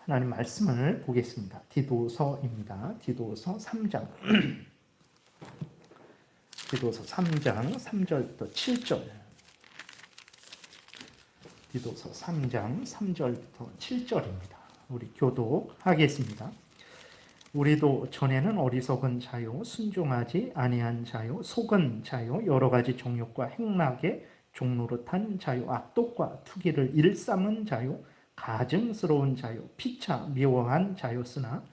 하나님 말씀을 보겠습니다. 디도서입니다. 디도서 3장. 디도서 3장 3절부터 7절. 디도서 3장 3절부터 7절입니다. 우리 교독하겠습니다. 우리도 전에는 어리석은 자요, 순종하지 아니한 자요, 속은 자요, 여러 가지 정욕과 행락의 종노릇한 자요, 악독과 투기를 일삼은 자요, 가증스러운 자요, 피차 미워한 자였으나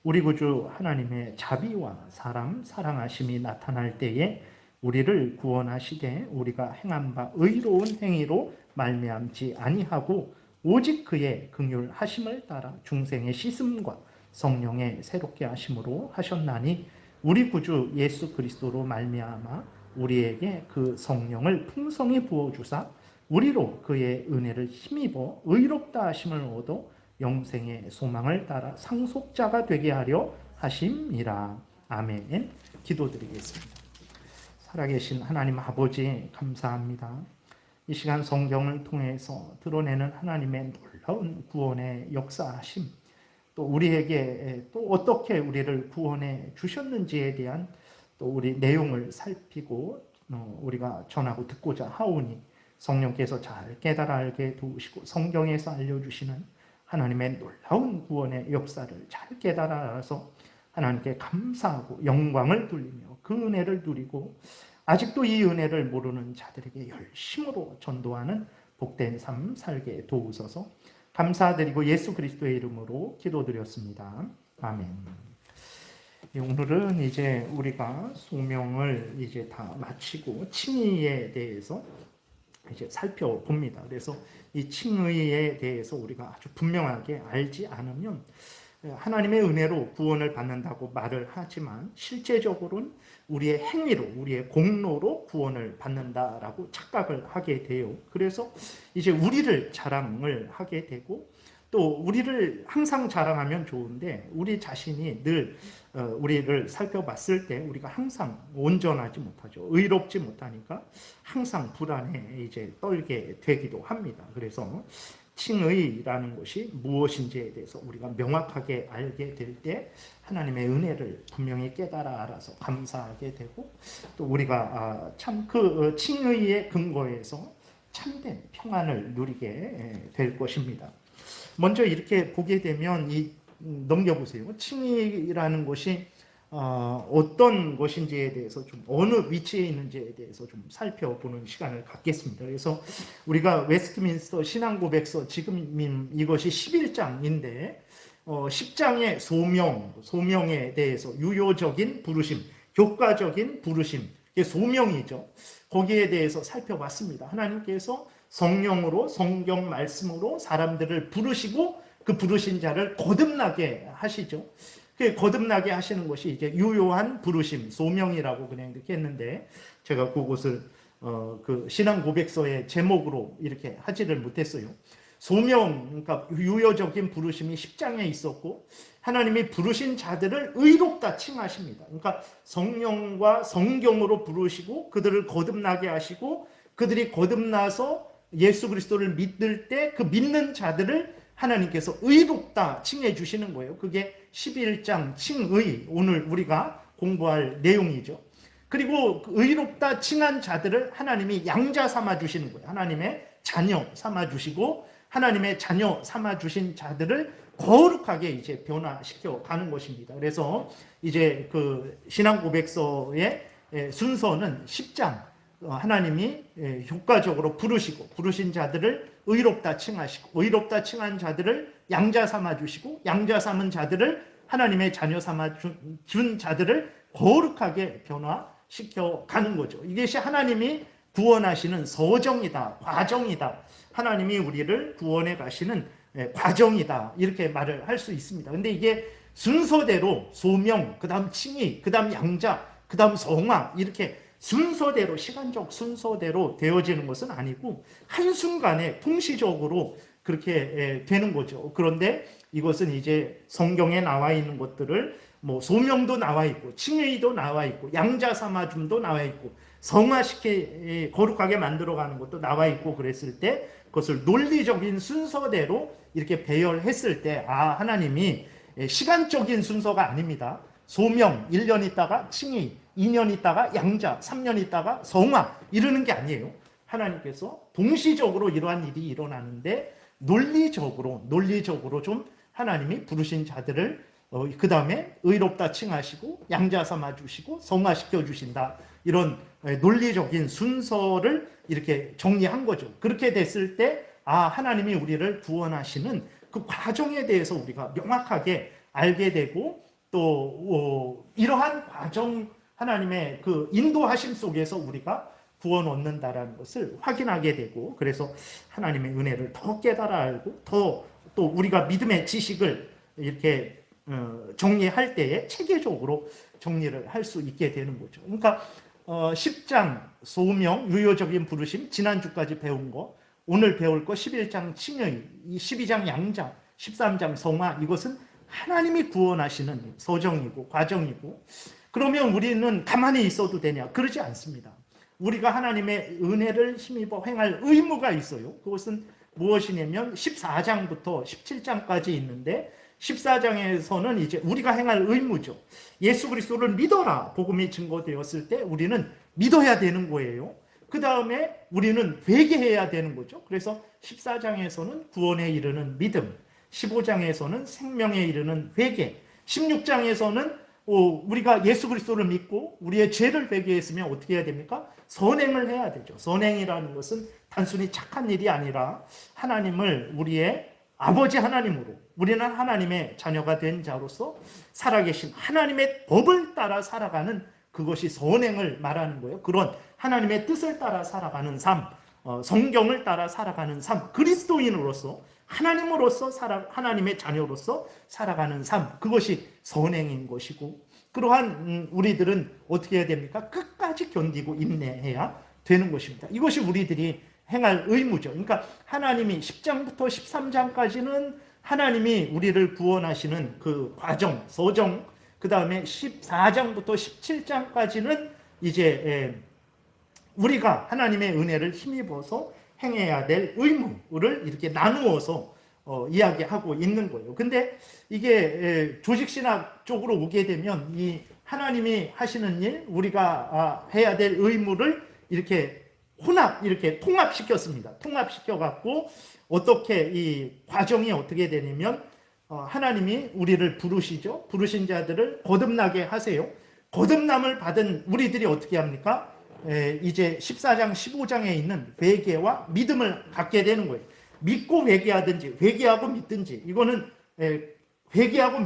우리 구주 하나님의 자비와 사람 사랑하심이 나타날 때에 우리를 구원하시되 우리가 행한 바 의로운 행위로 말미암지 아니하고 오직 그의 긍휼하심을 따라 중생의 씻음과 성령의 새롭게 하심으로 하셨나니 우리 구주 예수 그리스도로 말미암아 우리에게 그 성령을 풍성히 부어주사 우리로 그의 은혜를 힘입어 의롭다 하심을 얻어 영생의 소망을 따라 상속자가 되게 하려 하심이라. 아멘. 기도드리겠습니다. 살아계신 하나님 아버지 감사합니다. 이 시간 성경을 통해서 드러내는 하나님의 놀라운 구원의 역사하심, 또 우리에게 또 어떻게 우리를 구원해 주셨는지에 대한 또 우리 내용을 살피고 우리가 전하고 듣고자 하오니 성령께서 잘 깨달아 알게 도우시고 성경에서 알려주시는 하나님의 놀라운 구원의 역사를 잘 깨달아 알아서 하나님께 감사하고 영광을 돌리며 그 은혜를 누리고 아직도 이 은혜를 모르는 자들에게 열심으로 전도하는 복된 삶 살게 도우소서. 감사드리고 예수 그리스도의 이름으로 기도드렸습니다. 아멘. 오늘은 이제 우리가 소명을 이제 다 마치고 칭의에 대해서 이제 살펴봅니다. 그래서 이 칭의에 대해서 우리가 아주 분명하게 알지 않으면 하나님의 은혜로 구원을 받는다고 말을 하지만 실제적으로는 우리의 행위로, 우리의 공로로 구원을 받는다라고 착각을 하게 돼요. 그래서 이제 우리를 자랑을 하게 되고 또 우리를 항상 자랑하면 좋은데 우리 자신이 늘 우리를 살펴봤을 때 우리가 항상 온전하지 못하죠. 의롭지 못하니까 항상 불안해 이제 떨게 되기도 합니다. 그래서 칭의라는 것이 무엇인지에 대해서 우리가 명확하게 알게 될 때 하나님의 은혜를 분명히 깨달아 알아서 감사하게 되고 또 우리가 참 그 칭의의 근거에서 참된 평안을 누리게 될 것입니다. 먼저 이렇게 보게 되면 넘겨보세요. 칭의라는 것이 어떤 것인지에 대해서 좀 어느 위치에 있는지에 대해서 좀 살펴보는 시간을 갖겠습니다. 그래서 우리가 웨스트민스터 신앙고백서 지금 이것이 11장인데 10장의 소명에 대해서 유효적인 부르심, 교과적인 부르심, 이게 소명이죠. 거기에 대해서 살펴봤습니다. 하나님께서 성령으로 성경 말씀으로 사람들을 부르시고 그 부르신 자를 거듭나게 하시죠. 그 거듭나게 하시는 것이 이제 유효한 부르심, 소명이라고 그냥 이렇게 했는데 제가 그것을 그 신앙 고백서의 제목으로 이렇게 하지를 못했어요. 소명, 그러니까 유효적인 부르심이 10장에 있었고 하나님이 부르신 자들을 의롭다 칭하십니다. 그러니까 성령과 성경으로 부르시고 그들을 거듭나게 하시고 그들이 거듭나서 예수 그리스도를 믿을 때 그 믿는 자들을 하나님께서 의롭다 칭해 주시는 거예요. 그게 11장 칭의, 오늘 우리가 공부할 내용이죠. 그리고 의롭다 칭한 자들을 하나님이 양자 삼아 주시는 거예요. 하나님의 자녀 삼아 주시고 하나님의 자녀 삼아 주신 자들을 거룩하게 이제 변화시켜 가는 것입니다. 그래서 이제 그 신앙 고백서의 순서는 10장 하나님이 효과적으로 부르시고 부르신 자들을 의롭다 칭하시고 의롭다 칭한 자들을 양자 삼아 주시고 양자 삼은 자들을 하나님의 자녀 삼아 준 자들을 거룩하게 변화시켜 가는 거죠. 이것이 하나님이 구원하시는 서정이다, 과정이다. 하나님이 우리를 구원해 가시는 과정이다. 이렇게 말을 할 수 있습니다. 근데 이게 순서대로 소명, 그 다음 칭의, 그 다음 양자, 그 다음 성화 이렇게 순서대로 시간적 순서대로 되어지는 것은 아니고 한순간에 동시적으로 그렇게 되는 거죠. 그런데 이것은 이제 성경에 나와 있는 것들을 뭐 소명도 나와 있고 칭의도 나와 있고 양자 삼아줌도 나와 있고 성화시켜 거룩하게 만들어가는 것도 나와 있고 그랬을 때 그것을 논리적인 순서대로 이렇게 배열했을 때 하나님이 시간적인 순서가 아닙니다. 소명 1년 있다가 칭의, 2년 있다가 양자, 3년 있다가 성화 이러는 게 아니에요. 하나님께서 동시적으로 이러한 일이 일어나는데 논리적으로 좀 하나님이 부르신 자들을 그 다음에 의롭다 칭하시고 양자 삼아 주시고 성화시켜 주신다. 이런 논리적인 순서를 이렇게 정리한 거죠. 그렇게 됐을 때 하나님이 우리를 구원하시는 그 과정에 대해서 우리가 명확하게 알게 되고 또 이러한 과정 하나님의 그 인도하심 속에서 우리가 구원 얻는다라는 것을 확인하게 되고 그래서 하나님의 은혜를 더 깨달아 알고 더 또 우리가 믿음의 지식을 이렇게 정리할 때에 체계적으로 정리를 할 수 있게 되는 거죠. 그러니까 10장 소명, 유효적인 부르심, 지난주까지 배운 거, 오늘 배울 거 11장 칭의, 12장 양자, 13장 성화, 이것은 하나님이 구원하시는 서정이고 과정이고 그러면 우리는 가만히 있어도 되냐? 그러지 않습니다. 우리가 하나님의 은혜를 힘입어 행할 의무가 있어요. 그것은 무엇이냐면 14장부터 17장까지 있는데 14장에서는 이제 우리가 행할 의무죠. 예수 그리스도를 믿어라 복음이 증거되었을 때 우리는 믿어야 되는 거예요. 그 다음에 우리는 회개해야 되는 거죠. 그래서 14장에서는 구원에 이르는 믿음, 15장에서는 생명에 이르는 회개, 16장에서는 우리가 예수 그리스도를 믿고 우리의 죄를 회개했으면 어떻게 해야 됩니까? 선행을 해야 되죠. 선행이라는 것은 단순히 착한 일이 아니라 하나님을 우리의 아버지 하나님으로 우리는 하나님의 자녀가 된 자로서 살아계신 하나님의 법을 따라 살아가는 그것이 선행을 말하는 거예요. 그런 하나님의 뜻을 따라 살아가는 삶, 성경을 따라 살아가는 삶, 그리스도인으로서 하나님으로서 하나님의 자녀로서 살아가는 삶, 그것이 선행인 것이고 그러한 우리들은 어떻게 해야 됩니까? 끝까지 견디고 인내해야 되는 것입니다. 이것이 우리들이 행할 의무죠. 그러니까 하나님이 10장부터 13장까지는 하나님이 우리를 구원하시는 그 과정, 서정, 그 다음에 14장부터 17장까지는 이제 우리가 하나님의 은혜를 힘입어서 행해야 될 의무를 이렇게 나누어서 이야기하고 있는 거예요. 근데 이게 조직신학 쪽으로 오게 되면 이 하나님이 하시는 일, 우리가 해야 될 의무를 이렇게 이렇게 통합시켰습니다. 통합시켜갖고 어떻게 이 과정이 어떻게 되냐면 하나님이 우리를 부르시죠. 부르신 자들을 거듭나게 하세요. 거듭남을 받은 우리들이 어떻게 합니까? 이제 14장, 15장에 있는 회개와 믿음을 갖게 되는 거예요. 믿고 회개하든지 회개하고 믿든지 이거는 회개하고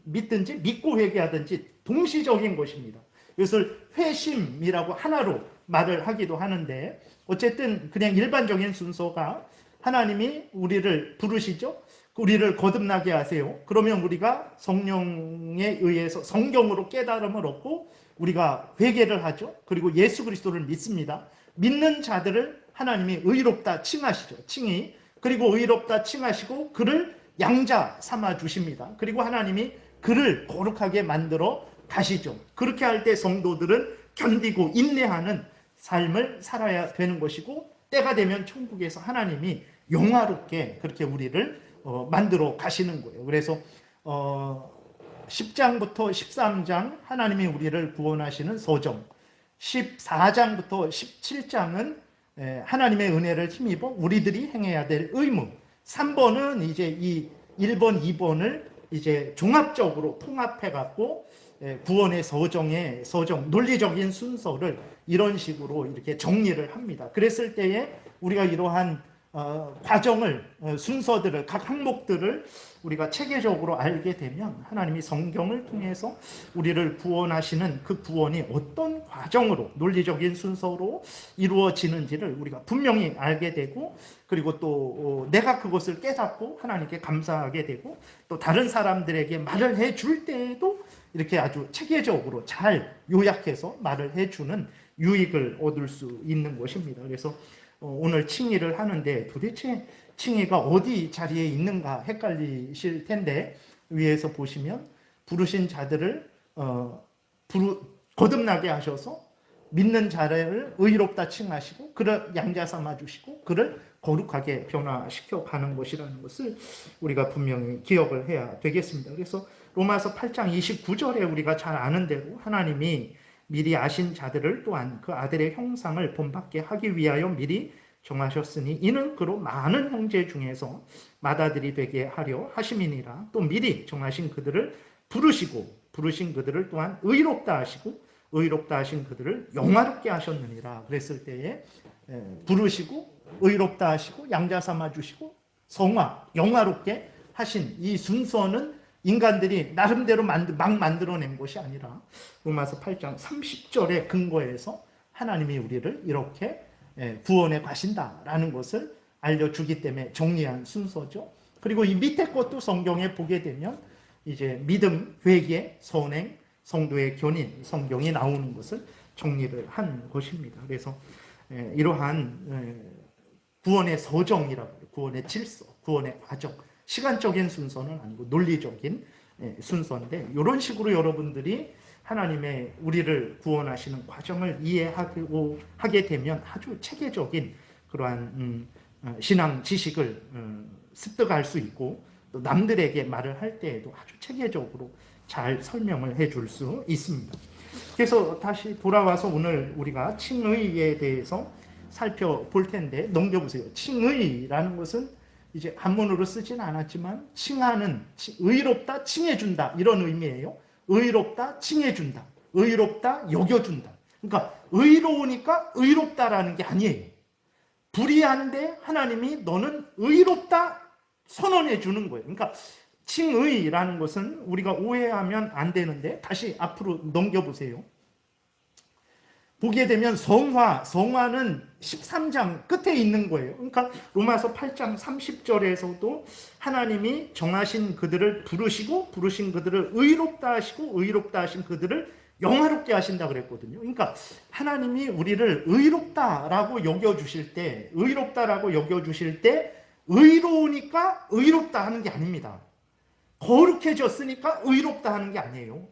믿든지 믿고 회개하든지 동시적인 것입니다. 이것을 회심이라고 하나로 말을 하기도 하는데 어쨌든 그냥 일반적인 순서가 하나님이 우리를 부르시죠. 우리를 거듭나게 하세요. 그러면 우리가 성령에 의해서 성경으로 깨달음을 얻고 우리가 회개를 하죠. 그리고 예수 그리스도를 믿습니다. 믿는 자들을 하나님이 의롭다 칭하시죠. 칭의. 그리고 의롭다 칭하시고 그를 양자 삼아 주십니다. 그리고 하나님이 그를 거룩하게 만들어 가시죠. 그렇게 할 때 성도들은 견디고 인내하는 삶을 살아야 되는 것이고 때가 되면 천국에서 하나님이 영화롭게 그렇게 우리를 만들어 가시는 거예요. 그래서 10장부터 13장 하나님이 우리를 구원하시는 서정, 14장부터 17장은 하나님의 은혜를 힘입어 우리들이 행해야 될 의무, 3번은 이제 이 1번, 2번을 이제 종합적으로 통합해 갖고 구원의 서정, 논리적인 순서를 이런 식으로 이렇게 정리를 합니다. 그랬을 때에 우리가 이러한 과정을, 순서들을, 각 항목들을 우리가 체계적으로 알게 되면 하나님이 성경을 통해서 우리를 구원하시는 그 구원이 어떤 과정으로, 논리적인 순서로 이루어지는지를 우리가 분명히 알게 되고 그리고 또 내가 그것을 깨닫고 하나님께 감사하게 되고 또 다른 사람들에게 말을 해줄 때에도 이렇게 아주 체계적으로 잘 요약해서 말을 해주는 유익을 얻을 수 있는 것입니다. 그래서 오늘 칭의를 하는데 도대체 칭의가 어디 자리에 있는가 헷갈리실 텐데 위에서 보시면 부르신 자들을 거듭나게 하셔서 믿는 자를 의롭다 칭하시고 그를 양자 삼아 주시고 그를 거룩하게 변화시켜 가는 것이라는 것을 우리가 분명히 기억을 해야 되겠습니다. 그래서 로마서 8장 29절에 우리가 잘 아는 대로 하나님이 미리 아신 자들을 또한 그 아들의 형상을 본받게 하기 위하여 미리 정하셨으니 이는 그로 많은 형제 중에서 맏아들이 되게 하려 하심이니라. 또 미리 정하신 그들을 부르신 그들을 또한 의롭다 하시고 의롭다 하신 그들을 영화롭게 하셨느니라. 그랬을 때에 부르시고 의롭다 하시고 양자 삼아 주시고 영화롭게 하신 이 순서는 인간들이 나름대로 막 만들어낸 것이 아니라 로마서 8장 30절의 근거에서 하나님이 우리를 이렇게 구원해 가신다라는 것을 알려주기 때문에 정리한 순서죠. 그리고 이 밑에 것도 성경에 보게 되면 이제 믿음, 회개, 선행, 성도의 견인, 성경이 나오는 것을 정리를 한 것입니다. 그래서 이러한 구원의 서정이라고 해요. 구원의 질서, 구원의 과정, 시간적인 순서는 아니고 논리적인 순서인데 이런 식으로 여러분들이 하나님의 우리를 구원하시는 과정을 이해하게 되면 아주 체계적인 그러한 신앙 지식을 습득할 수 있고 또 남들에게 말을 할 때에도 아주 체계적으로 잘 설명을 해줄 수 있습니다. 그래서 다시 돌아와서 오늘 우리가 칭의에 대해서 살펴볼 텐데 넘겨보세요. 칭의라는 것은 이제 한문으로 쓰진 않았지만 칭하는, 의롭다, 칭해준다 이런 의미예요. 의롭다, 칭해준다. 의롭다, 여겨준다. 그러니까 의로우니까 의롭다라는 게 아니에요. 불의한데 하나님이 너는 의롭다 선언해 주는 거예요. 그러니까 칭의라는 것은 우리가 오해하면 안 되는데 다시 앞으로 넘겨보세요. 보게 되면 성화는 13장 끝에 있는 거예요. 그러니까 로마서 8장 30절에서도 하나님이 정하신 그들을 부르신 그들을 의롭다 하시고 의롭다 하신 그들을 영화롭게 하신다 그랬거든요. 그러니까 하나님이 우리를 의롭다라고 여겨주실 때 의로우니까 의롭다 하는 게 아닙니다. 거룩해졌으니까 의롭다 하는 게 아니에요.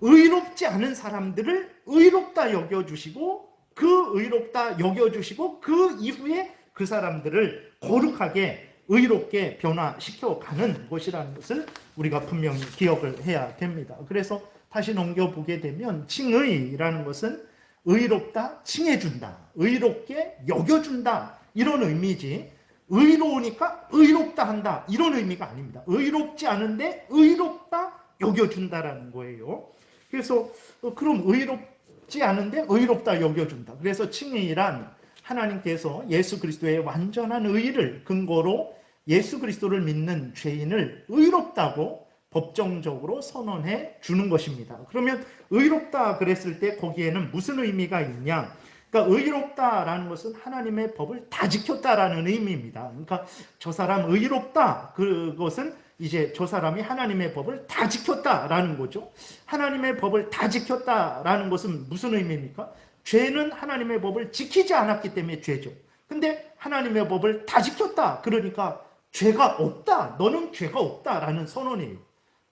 의롭지 않은 사람들을 의롭다 여겨주시고 그 의롭다 여겨주시고 그 이후에 그 사람들을 거룩하게 의롭게 변화시켜가는 것이라는 것을 우리가 분명히 기억을 해야 됩니다. 그래서 다시 넘겨보게 되면 칭의라는 것은 의롭다, 칭해준다, 의롭게 여겨준다 이런 의미지 의로우니까 의롭다 한다 이런 의미가 아닙니다. 의롭지 않은데 의롭다 여겨준다라는 거예요. 그래서 그럼 의롭지 않은데 의롭다 여겨준다. 그래서 칭의란 하나님께서 예수 그리스도의 완전한 의를 근거로 예수 그리스도를 믿는 죄인을 의롭다고 법정적으로 선언해 주는 것입니다. 그러면 의롭다 그랬을 때 거기에는 무슨 의미가 있냐? 그러니까 의롭다라는 것은 하나님의 법을 다 지켰다라는 의미입니다. 그러니까 저 사람 의롭다 그것은 이제 저 사람이 하나님의 법을 다 지켰다라는 거죠. 하나님의 법을 다 지켰다라는 것은 무슨 의미입니까? 죄는 하나님의 법을 지키지 않았기 때문에 죄죠. 근데 하나님의 법을 다 지켰다. 그러니까 죄가 없다. 너는 죄가 없다라는 선언이에요.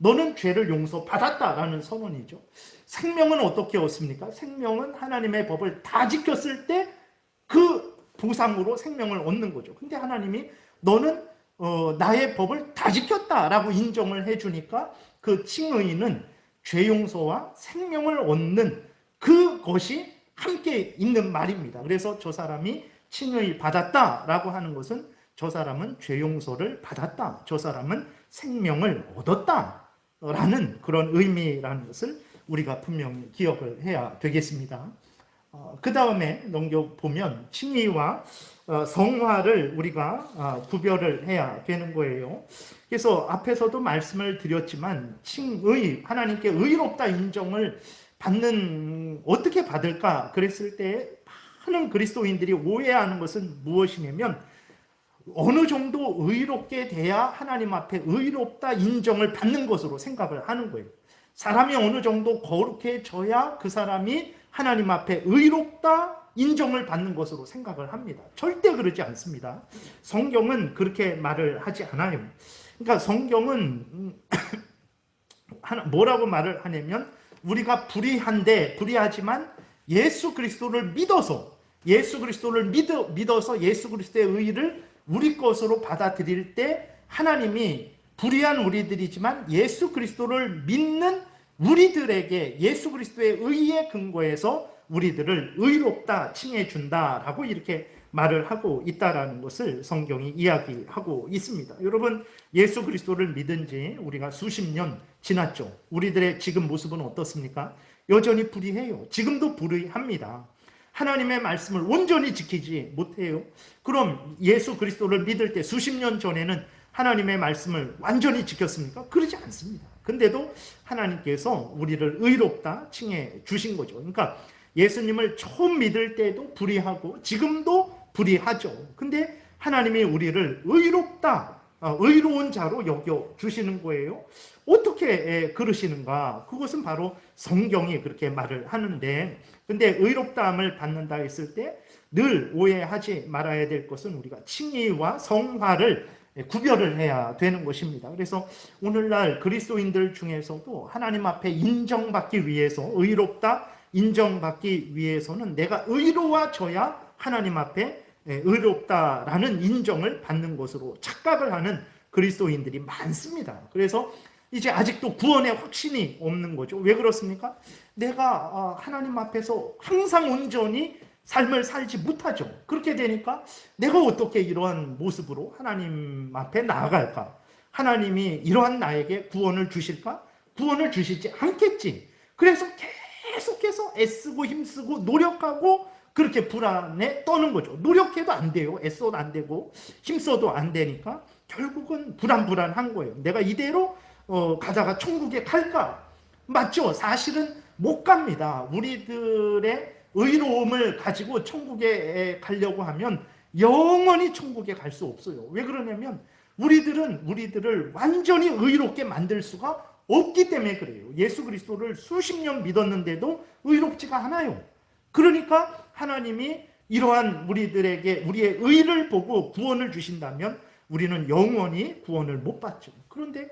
너는 죄를 용서받았다라는 선언이죠. 생명은 어떻게 얻습니까? 생명은 하나님의 법을 다 지켰을 때 그 보상으로 생명을 얻는 거죠. 근데 하나님이 너는 나의 법을 다 지켰다라고 인정을 해주니까 그 칭의는 죄 용서와 생명을 얻는 그것이 함께 있는 말입니다. 그래서 저 사람이 칭의 받았다라고 하는 것은 저 사람은 죄 용서를 받았다. 저 사람은 생명을 얻었다라는 그런 의미라는 것을 우리가 분명히 기억을 해야 되겠습니다. 그 다음에 넘겨보면 칭의와 성화를 우리가 구별을 해야 되는 거예요. 그래서 앞에서도 말씀을 드렸지만 칭의, 하나님께 의롭다 인정을 어떻게 받을까 그랬을 때 많은 그리스도인들이 오해하는 것은 무엇이냐면 어느 정도 의롭게 돼야 하나님 앞에 의롭다 인정을 받는 것으로 생각을 하는 거예요. 사람이 어느 정도 거룩해져야 그 사람이 하나님 앞에 의롭다 인정을 받는 것으로 생각을 합니다. 절대 그러지 않습니다. 성경은 그렇게 말을 하지 않아요. 그러니까 성경은 뭐라고 말을 하냐면 우리가 불의하지만 예수 그리스도를 믿어서 믿어서 예수 그리스도의 의를 우리 것으로 받아들일 때 하나님이 불의한 우리들이지만 예수 그리스도를 믿는 우리들에게 예수 그리스도의 의에 근거해서 우리들을 의롭다 칭해 준다라고 이렇게 말을 하고 있다라는 것을 성경이 이야기하고 있습니다. 여러분, 예수 그리스도를 믿은 지 우리가 수십 년 지났죠. 우리들의 지금 모습은 어떻습니까? 여전히 불의해요. 지금도 불의합니다. 하나님의 말씀을 온전히 지키지 못해요. 그럼 예수 그리스도를 믿을 때 수십 년 전에는 하나님의 말씀을 완전히 지켰습니까? 그러지 않습니다. 근데도 하나님께서 우리를 의롭다 칭해 주신 거죠. 그러니까 예수님을 처음 믿을 때도 불의하고 지금도 불의하죠. 근데 하나님이 우리를 의롭다, 의로운 자로 여겨 주시는 거예요. 어떻게 그러시는가? 그것은 바로 성경이 그렇게 말을 하는데, 근데 의롭다함을 받는다 했을 때 늘 오해하지 말아야 될 것은 우리가 칭의와 성화를 구별을 해야 되는 것입니다. 그래서 오늘날 그리스도인들 중에서도 하나님 앞에 인정받기 위해서, 의롭다 인정받기 위해서는 내가 의로워져야 하나님 앞에 의롭다라는 인정을 받는 것으로 착각을 하는 그리스도인들이 많습니다. 그래서 이제 아직도 구원의 확신이 없는 거죠. 왜 그렇습니까? 내가 하나님 앞에서 항상 온전히 삶을 살지 못하죠. 그렇게 되니까 내가 어떻게 이러한 모습으로 하나님 앞에 나아갈까? 하나님이 이러한 나에게 구원을 주실까? 구원을 주시지 않겠지. 그래서 계속해서 애쓰고 힘쓰고 노력하고 그렇게 불안에 떠는 거죠. 노력해도 안 돼요. 애써도 안 되고 힘써도 안 되니까 결국은 불안한 거예요. 내가 이대로 가다가 천국에 갈까? 맞죠? 사실은 못 갑니다. 우리들의 의로움을 가지고 천국에 가려고 하면 영원히 천국에 갈 수 없어요. 왜 그러냐면 우리들을 완전히 의롭게 만들 수가 없기 때문에 그래요. 예수 그리스도를 수십 년 믿었는데도 의롭지가 않아요. 그러니까 하나님이 이러한 우리들에게 우리의 의를 보고 구원을 주신다면 우리는 영원히 구원을 못 받죠. 그런데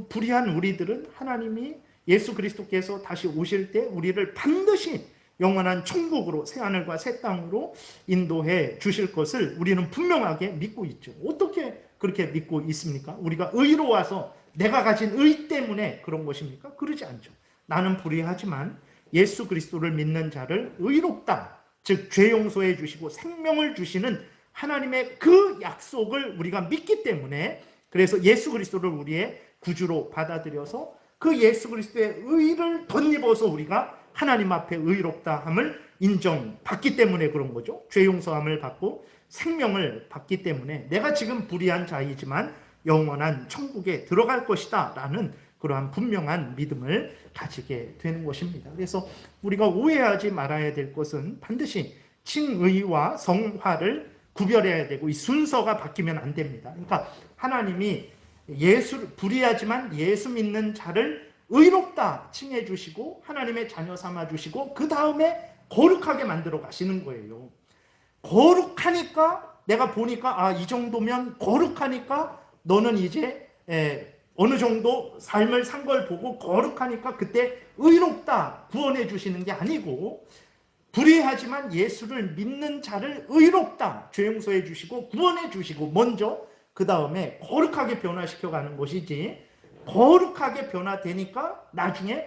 불의한 우리들은 하나님이 예수 그리스도께서 다시 오실 때 우리를 반드시 영원한 천국으로, 새하늘과 새 땅으로 인도해 주실 것을 우리는 분명하게 믿고 있죠. 어떻게 그렇게 믿고 있습니까? 우리가 의로워서 내가 가진 의 때문에 그런 것입니까? 그러지 않죠. 나는 불의하지만 예수 그리스도를 믿는 자를 의롭다, 즉 죄 용서해 주시고 생명을 주시는 하나님의 그 약속을 우리가 믿기 때문에, 그래서 예수 그리스도를 우리의 구주로 받아들여서 그 예수 그리스도의 의를 덧입어서 우리가 하나님 앞에 의롭다함을 인정받기 때문에 그런 거죠. 죄 용서함을 받고 생명을 받기 때문에 내가 지금 불의한 자이지만 영원한 천국에 들어갈 것이다 라는 그러한 분명한 믿음을 가지게 되는 것입니다. 그래서 우리가 오해하지 말아야 될 것은 반드시 칭의와 성화를 구별해야 되고 이 순서가 바뀌면 안 됩니다. 그러니까 하나님이 불의하지만 예수 믿는 자를 의롭다 칭해 주시고 하나님의 자녀 삼아 주시고 그 다음에 거룩하게 만들어 가시는 거예요. 거룩하니까 내가 보니까 이 정도면 거룩하니까 너는 이제 어느 정도 삶을 산 걸 보고 거룩하니까 그때 의롭다 구원해 주시는 게 아니고, 불의하지만 예수를 믿는 자를 의롭다 죄 용서해 주시고 구원해 주시고 먼저 그 다음에 거룩하게 변화시켜 가는 것이지, 거룩하게 변화되니까 나중에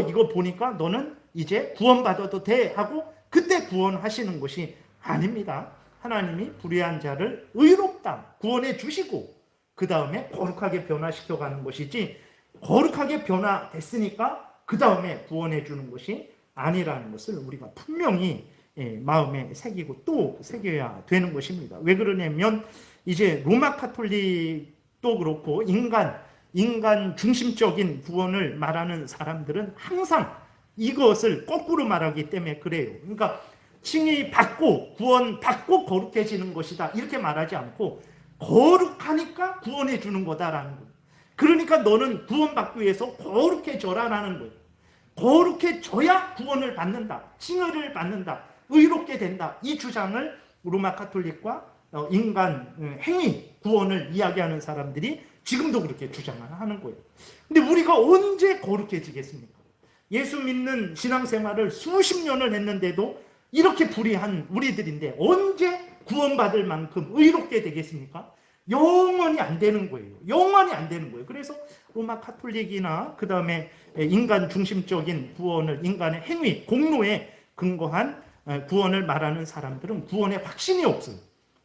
이거 보니까 너는 이제 구원받아도 돼 하고 그때 구원하시는 것이 아닙니다. 하나님이 불의한 자를 의롭다 구원해 주시고 그 다음에 거룩하게 변화시켜 가는 것이지, 거룩하게 변화됐으니까 그 다음에 구원해 주는 것이 아니라는 것을 우리가 분명히 마음에 새기고 또 새겨야 되는 것입니다. 왜 그러냐면 이제 로마 카톨릭도 그렇고 인간 중심적인 구원을 말하는 사람들은 항상 이것을 거꾸로 말하기 때문에 그래요. 그러니까 칭의 받고 구원 받고 거룩해지는 것이다 이렇게 말하지 않고 거룩하니까 구원해 주는 거다라는 거예요. 그러니까 너는 구원받기 위해서 거룩해져라라는 거예요. 거룩해져야 구원을 받는다, 칭의를 받는다, 의롭게 된다. 이 주장을 로마 카톨릭과 인간 행위 구원을 이야기하는 사람들이 지금도 그렇게 주장을 하는 거예요. 근데 우리가 언제 거룩해지겠습니까? 예수 믿는 신앙생활을 수십 년을 했는데도 이렇게 불의한 우리들인데 언제 구원받을 만큼 의롭게 되겠습니까? 영원히 안 되는 거예요. 영원히 안 되는 거예요. 그래서 로마 카톨릭이나 그 다음에 인간 중심적인 구원을, 인간의 행위, 공로에 근거한 구원을 말하는 사람들은 구원에 확신이 없어요.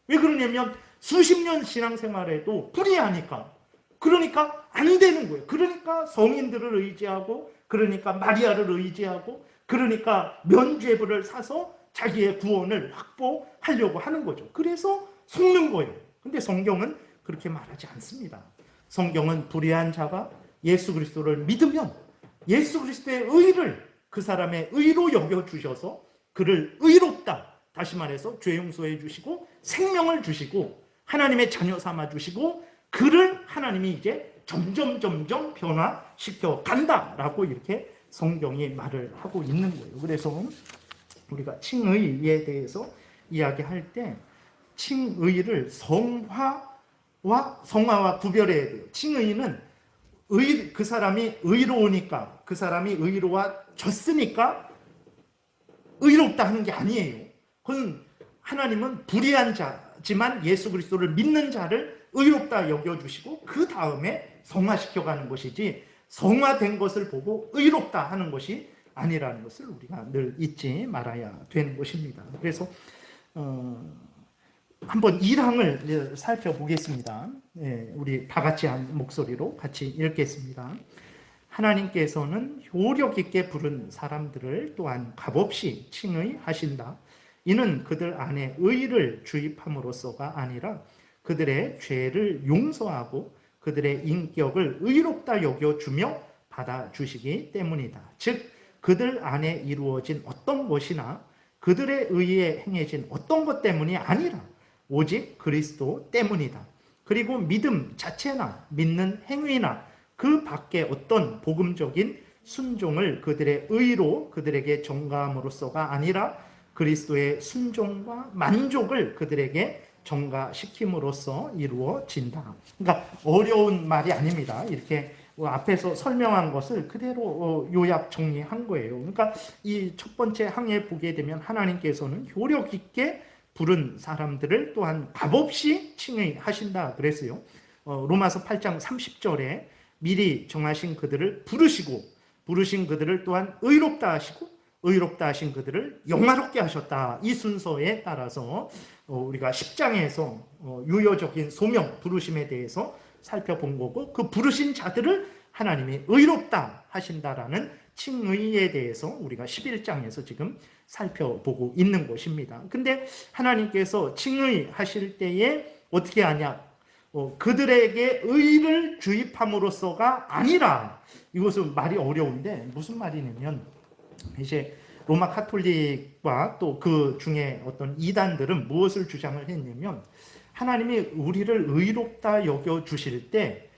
왜 그러냐면 수십 년 신앙생활에도 불의하니까. 그러니까 안 되는 거예요. 그러니까 성인들을 의지하고, 그러니까 마리아를 의지하고, 그러니까 면죄부를 사서 자기의 구원을 확보하려고 하는 거죠. 그래서 속는 거예요. 근데 성경은 그렇게 말하지 않습니다. 성경은 불의한 자가 예수 그리스도를 믿으면 예수 그리스도의 의를 그 사람의 의로 여겨주셔서 그를 의롭다, 다시 말해서 죄 용서해 주시고 생명을 주시고 하나님의 자녀 삼아 주시고 그를 하나님이 이제 점점 변화시켜 간다라고 이렇게 성경이 말을 하고 있는 거예요. 그래서 우리가 칭의에 대해서 이야기할 때 칭의를 성화와 구별해야 돼요. 칭의는 그 사람이 의로우니까, 그 사람이 의로워졌으니까 의롭다 하는 게 아니에요. 그건 하나님은 불의한 자지만 예수 그리스도를 믿는 자를 의롭다 여겨주시고 그 다음에 성화시켜가는 것이지, 성화된 것을 보고 의롭다 하는 것이 아니라는 것을 우리가 늘 잊지 말아야 되는 것입니다. 그래서 한번 1항을 살펴보겠습니다. 우리 다 같이 한 목소리로 같이 읽겠습니다. 하나님께서는 효력 있게 부른 사람들을 또한 값없이 칭의하신다. 이는 그들 안에 의를 주입함으로써가 아니라 그들의 죄를 용서하고 그들의 인격을 의롭다 여겨주며 받아주시기 때문이다. 즉 그들 안에 이루어진 어떤 것이나 그들의 의에 행해진 어떤 것 때문이 아니라 오직 그리스도 때문이다. 그리고 믿음 자체나 믿는 행위나 그 밖에 어떤 복음적인 순종을 그들의 의로 그들에게 전가함으로써가 아니라 그리스도의 순종과 만족을 그들에게 전가시킴으로써 이루어진다. 그러니까 어려운 말이 아닙니다. 이렇게 앞에서 설명한 것을 그대로 요약 정리한 거예요. 그러니까 이 첫 번째 항에 보게 되면 하나님께서는 효력 있게 부른 사람들을 또한 값없이 칭의하신다 그랬어요. 로마서 8장 30절에 미리 정하신 그들을 부르신 그들을 또한 의롭다 하시고 의롭다 하신 그들을 영화롭게 하셨다. 이 순서에 따라서 우리가 10장에서 유효적인 소명, 부르심에 대해서 살펴본 거고, 그 부르신 자들을 하나님이 의롭다 하신다라는 칭의에 대해서 우리가 11장에서 지금 살펴보고 있는 것입니다. 근데 하나님께서 칭의하실 때에 어떻게 하냐? 그들에게 의를 주입함으로써가 아니라, 이것은 말이 어려운데 무슨 말이냐면, 이제 로마 카톨릭과 또 그 중에 어떤 이단들은 무엇을 주장을 했냐면, 하나님이 우리를 의롭다 여겨주실 때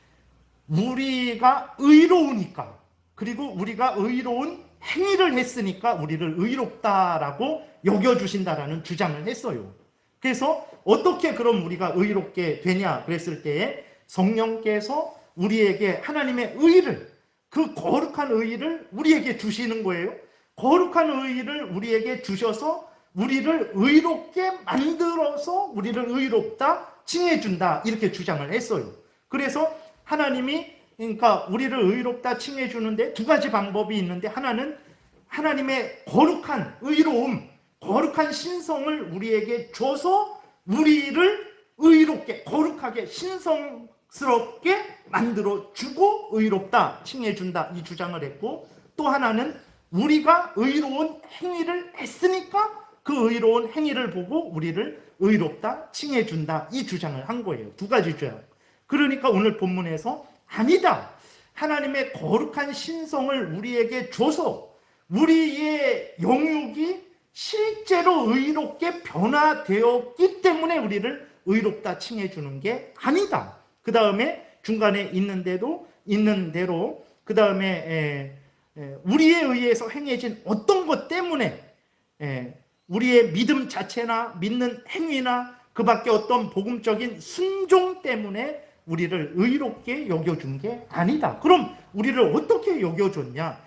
우리가 의로우니까, 그리고 우리가 의로운 행위를 했으니까 우리를 의롭다라고 여겨주신다라는 주장을 했어요. 그래서 어떻게 그럼 우리가 의롭게 되냐 그랬을 때에 성령께서 우리에게 하나님의 의를, 그 거룩한 의를 우리에게 주시는 거예요. 거룩한 의를 우리에게 주셔서 우리를 의롭게 만들어서 우리를 의롭다 칭해준다, 이렇게 주장을 했어요. 그래서 하나님이, 그러니까 우리를 의롭다 칭해주는데 두 가지 방법이 있는데, 하나는 하나님의 거룩한 의로움, 거룩한 신성을 우리에게 줘서 우리를 의롭게, 거룩하게, 신성스럽게 만들어주고 의롭다 칭해준다, 이 주장을 했고, 또 하나는 우리가 의로운 행위를 했으니까 그 의로운 행위를 보고 우리를 의롭다 칭해준다, 이 주장을 한 거예요. 두 가지 주장. 그러니까 오늘 본문에서 아니다, 하나님의 거룩한 신성을 우리에게 줘서 우리의 영육이 실제로 의롭게 변화되었기 때문에 우리를 의롭다 칭해주는 게 아니다. 그 다음에 중간에 있는 대로 그 다음에 우리에 의해서 행해진 어떤 것 때문에, 우리의 믿음 자체나 믿는 행위나 그 밖에 어떤 복음적인 순종 때문에 우리를 의롭게 여겨준 게 아니다. 그럼 우리를 어떻게 여겨줬냐?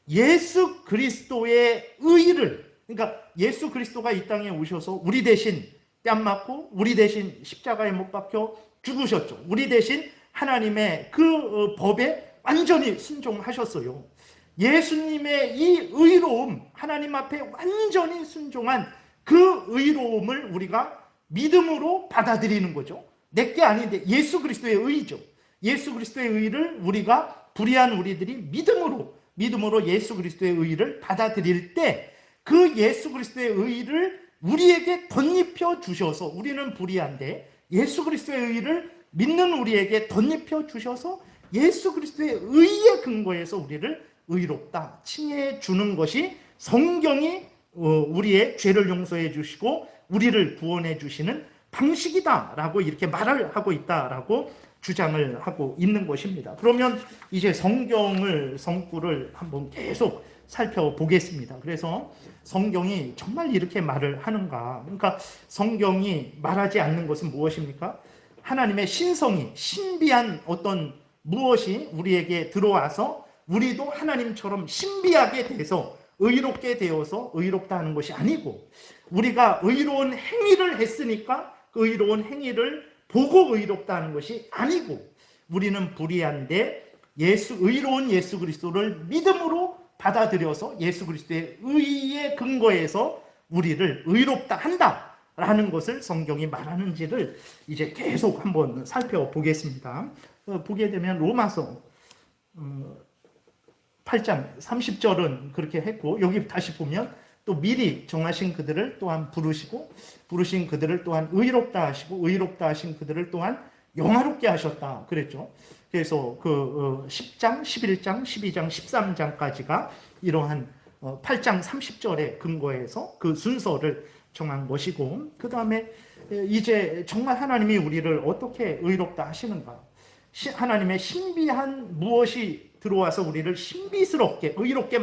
예수 그리스도의 의를, 그러니까 예수 그리스도가 이 땅에 오셔서 우리 대신 뺨 맞고 우리 대신 십자가에 못 박혀 죽으셨죠. 우리 대신 하나님의 그 법에 완전히 순종하셨어요. 예수님의 이 의로움, 하나님 앞에 완전히 순종한 그 의로움을 우리가 믿음으로 받아들이는 거죠. 내게 아닌데 예수 그리스도의 의죠. 예수 그리스도의 의를 우리가 불의한 우리들이 믿음으로 예수 그리스도의 의를 받아들일 때, 그 예수 그리스도의 의를 우리에게 덧입혀 주셔서, 우리는 불의한데 예수 그리스도의 의를 믿는 우리에게 덧입혀 주셔서 예수 그리스도의 의의 근거에서 우리를 의롭다 칭해 주는 것이 성경이 우리의 죄를 용서해 주시고 우리를 구원해 주시는 방식이다라고 이렇게 말을 하고 있다라고 주장을 하고 있는 것입니다. 그러면 이제 성구를 한번 계속 살펴보겠습니다. 그래서 성경이 정말 이렇게 말을 하는가? 그러니까 성경이 말하지 않는 것은 무엇입니까? 하나님의 신성이, 신비한 어떤 무엇이 우리에게 들어와서 우리도 하나님처럼 신비하게 돼서 의롭게 되어서 의롭다 하는 것이 아니고, 우리가 의로운 행위를 했으니까 그 의로운 행위를 보고 의롭다 하는 것이 아니고, 우리는 불의한데 의로운 예수 그리스도를 믿음으로 받아들여서 예수 그리스도의 의의 근거에서 우리를 의롭다 한다라는 것을 성경이 말하는지를 이제 계속 한번 살펴보겠습니다. 보게 되면 로마서 8장 30절은 그렇게 했고, 여기 다시 보면 또 미리 정하신 그들을 또한 부르신 그들을 또한 의롭다 하시고 의롭다 하신 그들을 또한 영화롭게 하셨다 그랬죠. 그래서 그 10장, 11장, 12장, 13장까지가 이러한 8장 30절에 근거해서 그 순서를 정한 것이고, 그 다음에 이제 정말 하나님이 우리를 어떻게 의롭다 하시는가, 하나님의 신비한 무엇이 들어와서 우리를 신비스럽게 의롭게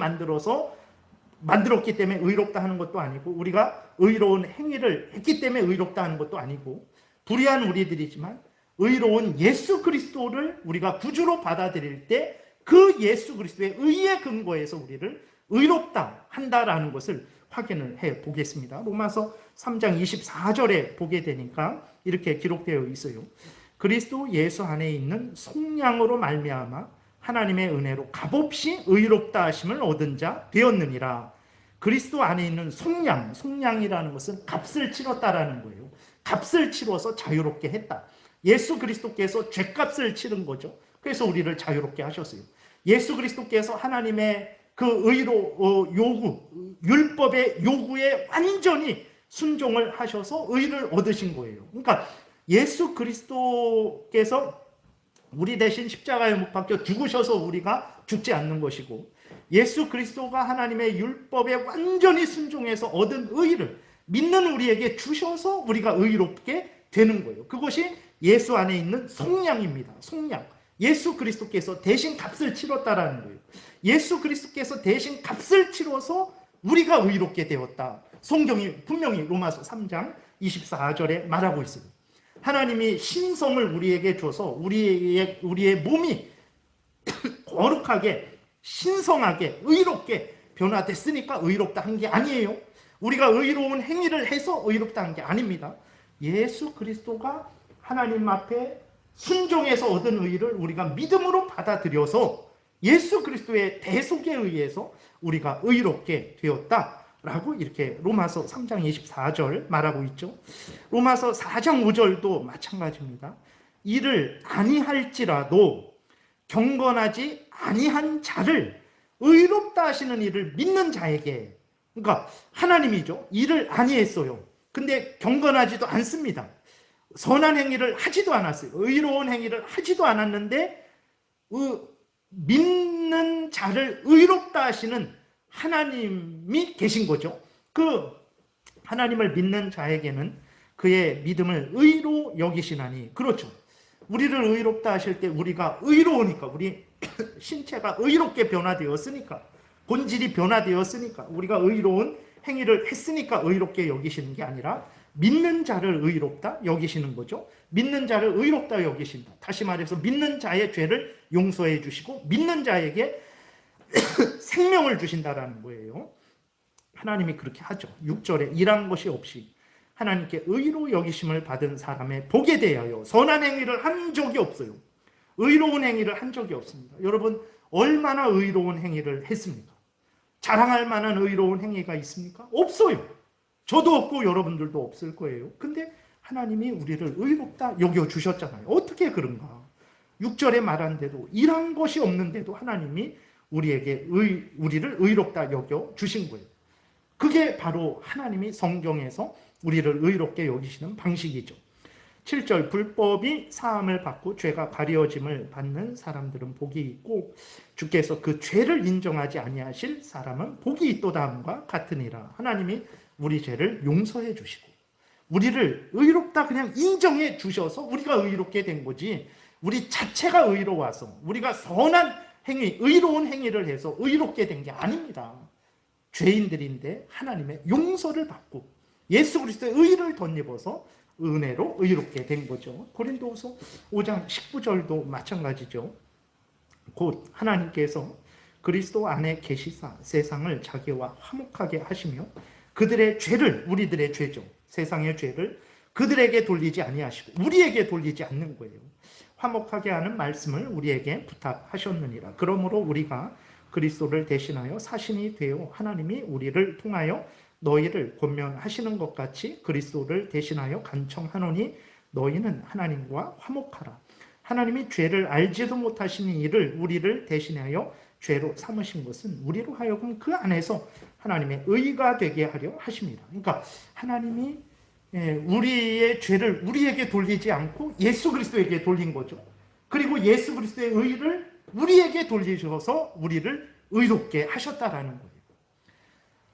만들었기 때문에 의롭다 하는 것도 아니고, 우리가 의로운 행위를 했기 때문에 의롭다 하는 것도 아니고, 불의한 우리들이지만 의로운 예수 그리스도를 우리가 구주로 받아들일 때 그 예수 그리스도의 의의 근거에서 우리를 의롭다 한다라는 것을 확인을 해 보겠습니다. 로마서 3장 24절에 보게 되니까 이렇게 기록되어 있어요. 그리스도 예수 안에 있는 속량으로 말미암아 하나님의 은혜로 값없이 의롭다 하심을 얻은 자 되었느니라. 그리스도 안에 있는 속량이라는 것은 값을 치렀다라는 거예요. 값을 치러서 자유롭게 했다. 예수 그리스도께서 죄값을 치른 거죠. 그래서 우리를 자유롭게 하셨어요. 예수 그리스도께서 하나님의 그 율법의 요구에 완전히 순종을 하셔서 의를 얻으신 거예요. 그러니까 예수 그리스도께서 우리 대신 십자가에 못 박혀 죽으셔서 우리가 죽지 않는 것이고, 예수 그리스도가 하나님의 율법에 완전히 순종해서 얻은 의를 믿는 우리에게 주셔서 우리가 의롭게 되는 거예요. 그것이 예수 안에 있는 속량입니다. 속량. 예수 그리스도께서 대신 값을 치렀다라는 거예요. 예수 그리스도께서 대신 값을 치러서 우리가 의롭게 되었다. 성경이 분명히 로마서 3장 24절에 말하고 있어요. 하나님이 신성을 우리에게 줘서 우리의 몸이 거룩하게, 신성하게, 의롭게 변화됐으니까 의롭다 한 게 아니에요. 우리가 의로운 행위를 해서 의롭다 한 게 아닙니다. 예수 그리스도가 하나님 앞에 순종해서 얻은 의를 우리가 믿음으로 받아들여서 예수 그리스도의 대속에 의해서 우리가 의롭게 되었다라고 이렇게 로마서 3장 24절 말하고 있죠. 로마서 4장 5절도 마찬가지입니다. 이를 아니할지라도 경건하지 아니한 자를 의롭다 하시는 이를 믿는 자에게, 그러니까 하나님이죠. 이를 아니했어요. 근데 경건하지도 않습니다. 선한 행위를 하지도 않았어요. 의로운 행위를 하지도 않았는데 믿는 자를 의롭다 하시는 하나님이 계신 거죠. 그 하나님을 믿는 자에게는 그의 믿음을 의로 여기시나니, 그렇죠. 우리를 의롭다 하실 때 우리가 의로우니까, 우리 신체가 의롭게 변화되었으니까, 본질이 변화되었으니까, 우리가 의로운 행위를 했으니까 의롭게 여기시는 게 아니라 믿는 자를 의롭다 여기시는 거죠. 믿는 자를 의롭다 여기신다. 다시 말해서 믿는 자의 죄를 용서해 주시고 믿는 자에게 생명을 주신다라는 거예요. 하나님이 그렇게 하죠. 6절에 일한 것이 없이 하나님께 의로 여기심을 받은 사람의 복에 대하여 선한 행위를 한 적이 없어요. 의로운 행위를 한 적이 없습니다. 여러분 얼마나 의로운 행위를 했습니까? 자랑할 만한 의로운 행위가 있습니까? 없어요. 저도 없고 여러분들도 없을 거예요. 근데 하나님이 우리를 의롭다 여겨주셨잖아요. 어떻게 그런가? 6절에 말한 대로 일한 것이 없는데도 하나님이 우리를 의롭다 여겨주신 거예요. 그게 바로 하나님이 성경에서 우리를 의롭게 여기시는 방식이죠. 7절 불법이 사함을 받고 죄가 가려짐을 받는 사람들은 복이 있고 주께서 그 죄를 인정하지 아니하실 사람은 복이 있도다함과 같으니라. 하나님이 우리 죄를 용서해 주시고 우리를 의롭다 그냥 인정해 주셔서 우리가 의롭게 된 거지, 우리 자체가 의로워서 우리가 선한 행위, 의로운 행위를 해서 의롭게 된 게 아닙니다. 죄인들인데 하나님의 용서를 받고 예수 그리스도의 의를 덧입어서 은혜로 의롭게 된 거죠. 고린도후서 5장 19절도 마찬가지죠. 곧 하나님께서 그리스도 안에 계시사 세상을 자기와 화목하게 하시며 그들의 죄를, 우리들의 죄죠, 세상의 죄를 그들에게 돌리지 아니하시고 우리에게 돌리지 않는 거예요. 화목하게 하는 말씀을 우리에게 부탁하셨느니라. 그러므로 우리가 그리스도를 대신하여 사신이 되어 하나님이 우리를 통하여 너희를 권면하시는 것 같이 그리스도를 대신하여 간청하노니 너희는 하나님과 화목하라. 하나님이 죄를 알지도 못하시는 이를 우리를 대신하여 죄로 삼으신 것은 우리로 하여금 그 안에서 하나님의 의가 되게 하려 하십니다. 그러니까 하나님이 우리의 죄를 우리에게 돌리지 않고 예수 그리스도에게 돌린 거죠. 그리고 예수 그리스도의 의를 우리에게 돌리셔서 우리를 의롭게 하셨다라는 거예요.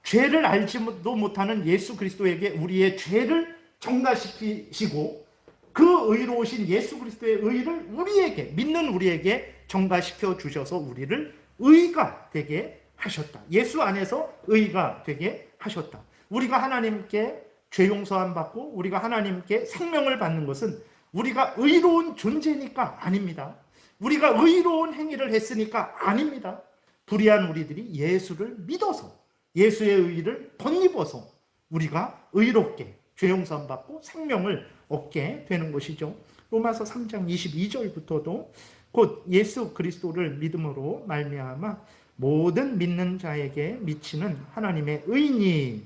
죄를 알지도 못하는 예수 그리스도에게 우리의 죄를 전가시키시고 그 의로우신 예수 그리스도의 의를 우리에게, 믿는 우리에게 전가시켜 주셔서 우리를 의가 되게 하셨다. 예수 안에서 의가 되게 하셨다. 우리가 하나님께 죄 용서함 받고 우리가 하나님께 생명을 받는 것은 우리가 의로운 존재니까 아닙니다. 우리가 의로운 행위를 했으니까 아닙니다. 불의한 우리들이 예수를 믿어서 예수의 의를 덧입어서 우리가 의롭게 죄 용서함 받고 생명을 얻게 되는 것이죠. 로마서 3장 22절부터도 곧 예수 그리스도를 믿음으로 말미암아 모든 믿는 자에게 미치는 하나님의 의니,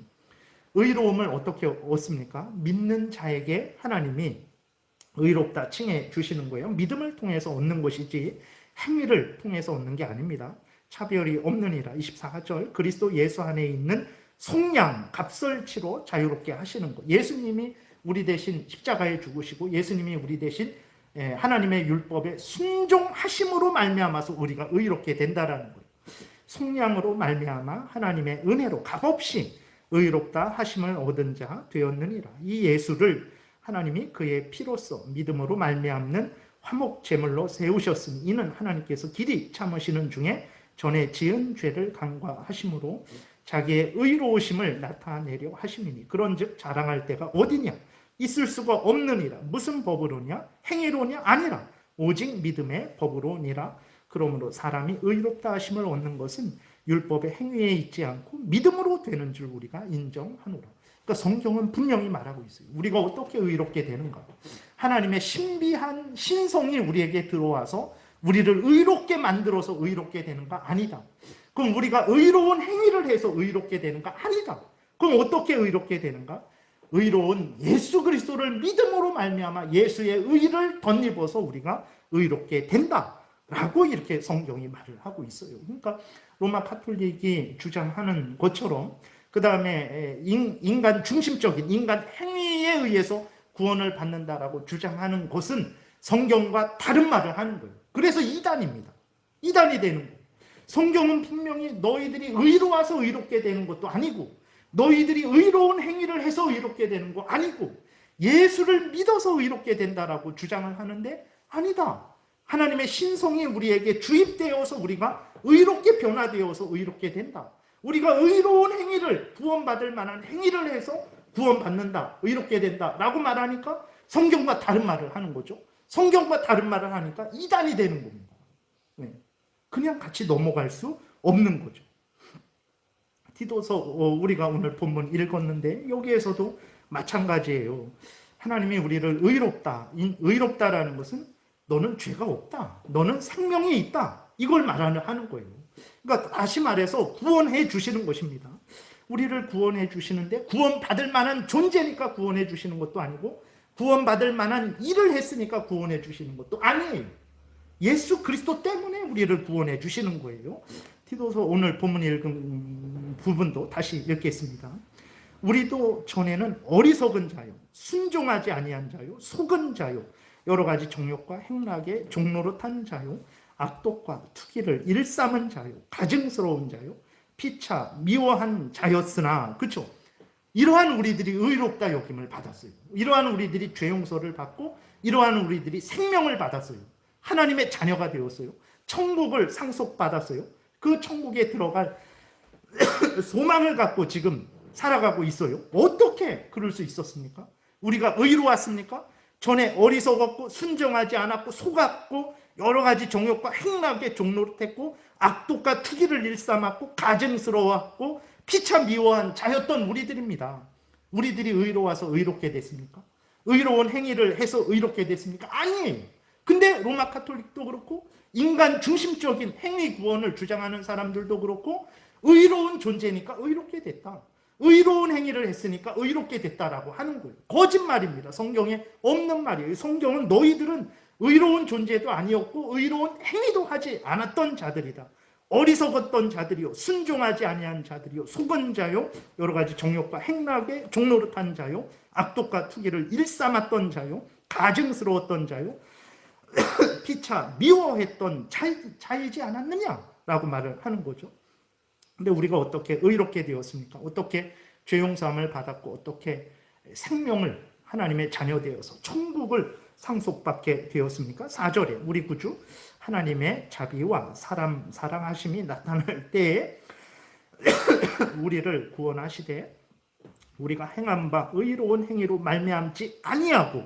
의로움을 어떻게 얻습니까? 믿는 자에게 하나님이 의롭다 칭해 주시는 거예요. 믿음을 통해서 얻는 것이지 행위를 통해서 얻는 게 아닙니다. 차별이 없느니라. 24절 그리스도 예수 안에 있는 속량 값설치로 자유롭게 하시는 것. 예수님이 우리 대신 십자가에 죽으시고 예수님이 우리 대신 하나님의 율법에 순종하심으로 말미암아서 우리가 의롭게 된다라는 거예요. 속량으로 말미암아 하나님의 은혜로 값없이 의롭다 하심을 얻은 자 되었느니라. 이 예수를 하나님이 그의 피로써 믿음으로 말미암는 화목 제물로 세우셨으니 이는 하나님께서 길이 참으시는 중에 전에 지은 죄를 간과하심으로 자기의 의로우심을 나타내려 하심이니 그런즉 자랑할 때가 어디냐? 있을 수가 없느니라. 무슨 법으로냐? 행위로냐? 아니라 오직 믿음의 법으로니라. 그러므로 사람이 의롭다 하심을 얻는 것은 율법의 행위에 있지 않고 믿음으로 되는 줄 우리가 인정하노라. 그러니까 성경은 분명히 말하고 있어요. 우리가 어떻게 의롭게 되는가? 하나님의 신비한 신성이 우리에게 들어와서 우리를 의롭게 만들어서 의롭게 되는가? 아니다. 그럼 우리가 의로운 행위를 해서 의롭게 되는가? 아니다. 그럼 어떻게 의롭게 되는가? 의로운 예수 그리스도를 믿음으로 말미암아 예수의 의를 덧입어서 우리가 의롭게 된다라고 이렇게 성경이 말을 하고 있어요. 그러니까 로마 카톨릭이 주장하는 것처럼 그 다음에 인간 중심적인 인간 행위에 의해서 구원을 받는다라고 주장하는 것은 성경과 다른 말을 하는 거예요. 그래서 이단입니다. 이단이 되는 거예요. 성경은 분명히 너희들이 의로워서 의롭게 되는 것도 아니고 너희들이 의로운 행위를 해서 의롭게 되는 거 아니고 예수를 믿어서 의롭게 된다라고 주장을 하는데 아니다. 하나님의 신성이 우리에게 주입되어서 우리가 의롭게 변화되어서 의롭게 된다. 우리가 의로운 행위를 구원받을 만한 행위를 해서 구원받는다. 의롭게 된다라고 말하니까 성경과 다른 말을 하는 거죠. 성경과 다른 말을 하니까 이단이 되는 겁니다. 네. 그냥 같이 넘어갈 수 없는 거죠. 디도서 우리가 오늘 본문 읽었는데 여기에서도 마찬가지예요. 하나님이 우리를 의롭다라는 것은 너는 죄가 없다, 너는 생명이 있다, 이걸 말하는 거예요. 그러니까 다시 말해서 구원해 주시는 것입니다. 우리를 구원해 주시는데 구원받을 만한 존재니까 구원해 주시는 것도 아니고 구원받을 만한 일을 했으니까 구원해 주시는 것도 아니에요. 예수 그리스도 때문에 우리를 구원해 주시는 거예요. 디도서 오늘 본문 읽은 부분도 다시 읽겠습니다. 우리도 전에는 어리석은 자요, 순종하지 아니한 자요, 속은 자요, 여러 가지 정욕과 행락의 종로로 탄 자요, 악독과 투기를 일삼은 자요, 가증스러운 자요, 피차 미워한 자였으나, 그렇죠? 이러한 우리들이 의롭다 여김을 받았어요. 이러한 우리들이 죄 용서를 받고 이러한 우리들이 생명을 받았어요. 하나님의 자녀가 되었어요. 천국을 상속받았어요. 그 천국에 들어갈 소망을 갖고 지금 살아가고 있어요. 어떻게 그럴 수 있었습니까? 우리가 의로웠습니까? 전에 어리석었고 순종하지 않았고 속았고 여러 가지 정욕과 행락의 종노릇했고 악독과 투기를 일삼았고 가증스러웠고 피차 미워한 자였던 우리들입니다. 우리들이 의로워서 의롭게 됐습니까? 의로운 행위를 해서 의롭게 됐습니까? 아니에요. 근데 로마 카톨릭도 그렇고 인간 중심적인 행위 구원을 주장하는 사람들도 그렇고 의로운 존재니까 의롭게 됐다, 의로운 행위를 했으니까 의롭게 됐다라고 하는 거예요. 거짓말입니다. 성경에 없는 말이에요. 성경은 너희들은 의로운 존재도 아니었고 의로운 행위도 하지 않았던 자들이다, 어리석었던 자들이요, 순종하지 아니한 자들이요, 속은 자요, 여러 가지 정욕과 행락에 종노릇한 자요, 악독과 투기를 일삼았던 자요, 가증스러웠던 자요, 피차 미워했던 자이지 않았느냐라고 말을 하는 거죠. 근데 우리가 어떻게 의롭게 되었습니까? 어떻게 죄 용서함을 받았고 어떻게 생명을 하나님의 자녀 되어서 천국을 상속받게 되었습니까? 4절에 우리 구주 하나님의 자비와 사랑하심이 나타날 때에 우리를 구원하시되 우리가 행한 바 의로운 행위로 말미암지 아니하고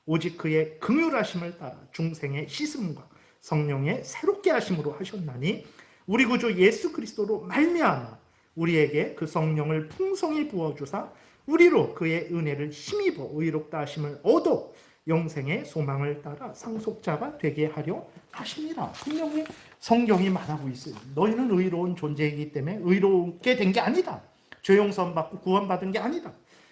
오직 그의 긍휼하심을 따라 중생의 씻음과 성령의 새롭게 하심으로 하셨나니 우리 구주 예수 그리스도로 말미암아 우리에게 그 성령을 풍성히 부어주사 우리로 그의 은혜를 힘입어 의롭다 하심을 얻어 영생의 소망을 따라 상속자가 되게 하려 하십니다. 분명히 성경이 말하고 있어요. 너희는 의로운 존재이기 때문에 의롭게 된 게 아니다. 죄 용서 받고 구원받은 게 아니다.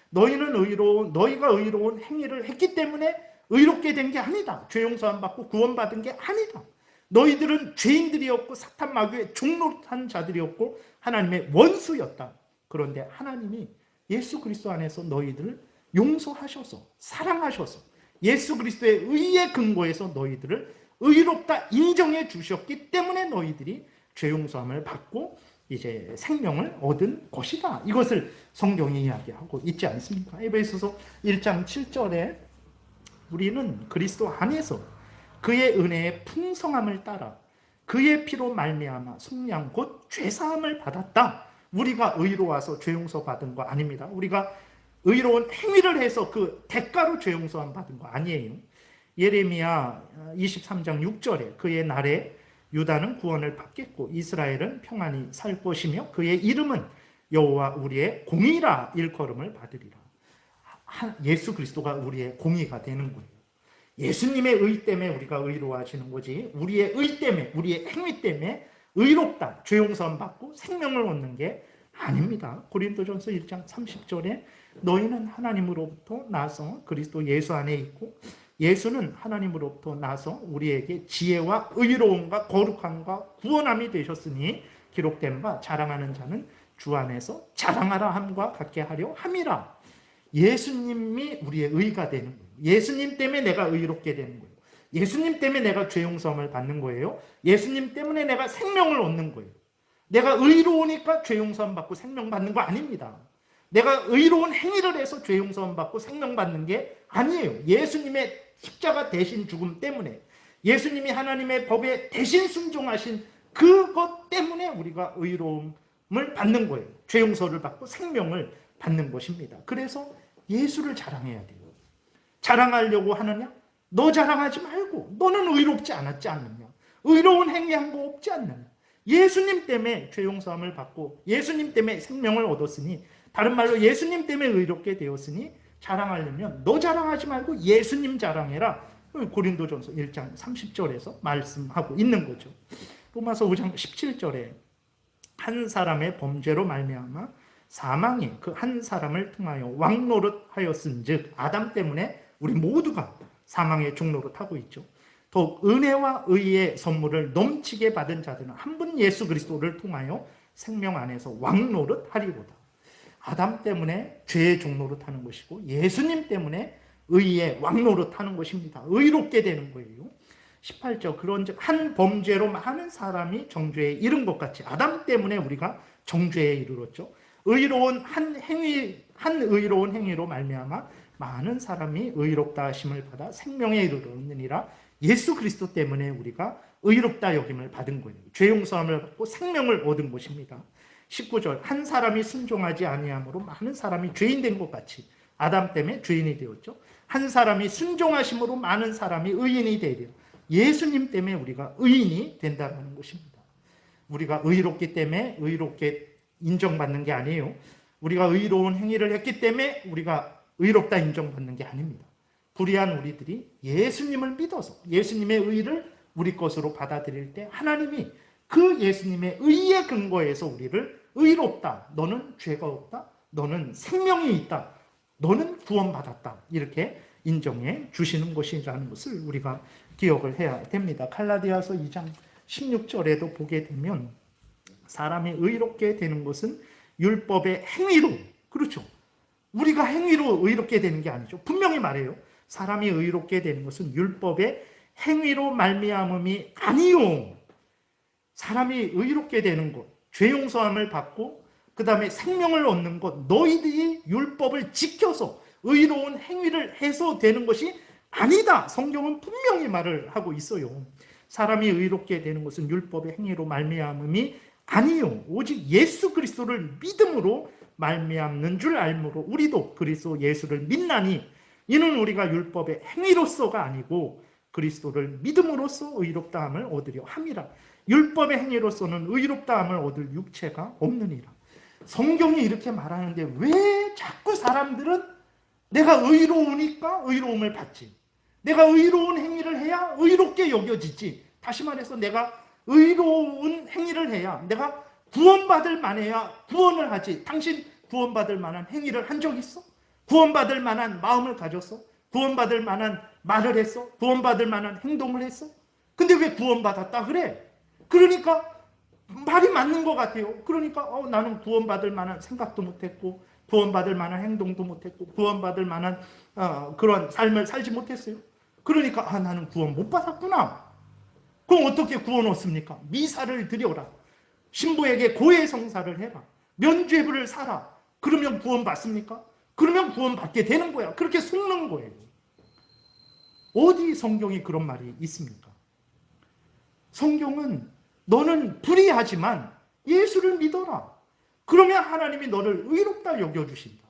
너희가 의로운 행위를 했기 때문에 의롭게 된 게 아니다. 죄 용서 받고 구원받은 게 아니다. 너희들은 죄인들이었고 사탄 마귀의 종노릇한 자들이었고 하나님의 원수였다. 그런데 하나님이 예수 그리스도 안에서 너희들을 용서하셔서 사랑하셔서 예수 그리스도의 의의 근거에서 너희들을 의롭다 인정해 주셨기 때문에 너희들이 죄 용서함을 받고 이제 생명을 얻은 것이다. 이것을 성경이 이야기하고 있지 않습니까? 에베소서 1장 7절에 우리는 그리스도 안에서 그의 은혜의 풍성함을 따라 그의 피로 말미암아 속량 곧 죄사함을 받았다. 우리가 의로워서 죄 용서 받은 거 아닙니다. 우리가 의로운 행위를 해서 그 대가로 죄 용서함 받은 거 아니에요. 예레미야 23장 6절에 그의 날에 유다는 구원을 받겠고 이스라엘은 평안히 살 것이며 그의 이름은 여호와 우리의 공의라 일컬음을 받으리라. 예수 그리스도가 우리의 공의가 되는 거예요. 예수님의 의 때문에 우리가 의로워지는 거지 우리의 의 때문에 우리의 행위 때문에 의롭다, 죄 용서함 받고 생명을 얻는 게 아닙니다. 고린도전서 1장 30절에 너희는 하나님으로부터 나서 그리스도 예수 안에 있고 예수는 하나님으로부터 나서 우리에게 지혜와 의로움과 거룩함과 구원함이 되셨으니 기록된 바 자랑하는 자는 주 안에서 자랑하라 함과 같게 하려 함이라. 예수님이 우리의 의가 되는 거예요. 예수님 때문에 내가 의롭게 되는 거예요. 예수님 때문에 내가 죄 용서함을 받는 거예요. 예수님 때문에 내가 생명을 얻는 거예요. 내가 의로우니까 죄 용서함 받고 생명 받는 거 아닙니다. 내가 의로운 행위를 해서 죄 용서함 받고 생명 받는 게 아니에요. 예수님의 십자가 대신 죽음 때문에 예수님이 하나님의 법에 대신 순종하신 그것 때문에 우리가 의로움을 받는 거예요. 죄 용서를 받고 생명을 받는 것입니다. 그래서 예수를 자랑해야 돼요. 자랑하려고 하느냐? 너 자랑하지 말고 너는 의롭지 않았지 않느냐? 의로운 행위한 거 없지 않느냐. 예수님 때문에 죄 용서함을 받고 예수님 때문에 생명을 얻었으니, 다른 말로 예수님 때문에 의롭게 되었으니 자랑하려면 너 자랑하지 말고 예수님 자랑해라. 고린도전서 1장 30절에서 말씀하고 있는 거죠. 로마서 5장 17절에 한 사람의 범죄로 말미암아 사망이 그 한 사람을 통하여 왕노릇하였은즉, 아담 때문에 우리 모두가 사망의 종노릇하고 있죠. 더욱 은혜와 의의 선물을 넘치게 받은 자들은 한 분 예수 그리스도를 통하여 생명 안에서 왕노릇하리로다. 아담 때문에 죄의 종노릇하는 것이고 예수님 때문에 의의 왕노릇하는 것입니다. 의롭게 되는 거예요. 18절, 그런즉 한 범죄로 많은 사람이 정죄에 이른 것 같이 아담 때문에 우리가 정죄에 이르렀죠. 의로운 한 의로운 행위로 말미암아 많은 사람이 의롭다 하심을 받아 생명에 이르렀느니라. 예수 그리스도 때문에 우리가 의롭다 여김을 받은 거예요. 죄 용서함을 받고 생명을 얻은 것입니다. 19절, 한 사람이 순종하지 아니함으로 많은 사람이 죄인 된 것 같이 아담 때문에 죄인이 되었죠. 한 사람이 순종하심으로 많은 사람이 의인이 되리라. 예수님 때문에 우리가 의인이 된다는 것입니다. 우리가 의롭기 때문에 의롭게 인정받는 게 아니에요. 우리가 의로운 행위를 했기 때문에 우리가 의롭다 인정받는 게 아닙니다. 불의한 우리들이 예수님을 믿어서 예수님의 의를 우리 것으로 받아들일 때 하나님이 그 예수님의 의의 근거에서 우리를 의롭다, 너는 죄가 없다, 너는 생명이 있다, 너는 구원받았다, 이렇게 인정해 주시는 것이라는 것을 우리가 기억을 해야 됩니다. 갈라디아서 2장 16절에도 보게 되면 사람이 의롭게 되는 것은 율법의 행위로, 그렇죠, 우리가 행위로 의롭게 되는 게 아니죠. 분명히 말해요. 사람이 의롭게 되는 것은 율법의 행위로 말미암음이 아니요. 사람이 의롭게 되는 것, 죄 용서함을 받고 그 다음에 생명을 얻는 것, 너희들이 율법을 지켜서 의로운 행위를 해서 되는 것이 아니다. 성경은 분명히 말을 하고 있어요. 사람이 의롭게 되는 것은 율법의 행위로 말미암음이 아니요, 오직 예수 그리스도를 믿음으로 말미암는 줄 알므로 우리도 그리스도 예수를 믿나니 이는 우리가 율법의 행위로서가 아니고 그리스도를 믿음으로써 의롭다함을 얻으려 함이라. 율법의 행위로서는 의롭다함을 얻을 육체가 없느니라. 성경이 이렇게 말하는데 왜 자꾸 사람들은 내가 의로우니까 의로움을 받지, 내가 의로운 행위를 해야 의롭게 여겨지지, 다시 말해서 내가 의로운 행위를 해야 내가 구원받을 만해야 구원을 하지, 당신 구원받을 만한 행위를 한 적 있어? 구원받을 만한 마음을 가졌어? 구원받을 만한 말을 했어? 구원받을 만한 행동을 했어? 근데 왜 구원받았다 그래? 그러니까 말이 맞는 것 같아요. 그러니까 나는 구원받을 만한 생각도 못했고 구원받을 만한 행동도 못했고 구원받을 만한 그런 삶을 살지 못했어요. 그러니까 나는 구원 못 받았구나. 그럼 어떻게 구원 얻습니까? 미사를 드려라. 신부에게 고해성사를 해라. 면죄부를 사라. 그러면 구원 받습니까? 그러면 구원 받게 되는 거야. 그렇게 속는 거예요. 어디 성경이 그런 말이 있습니까? 성경은 너는 불의하지만 예수를 믿어라. 그러면 하나님이 너를 의롭다 여겨주신다.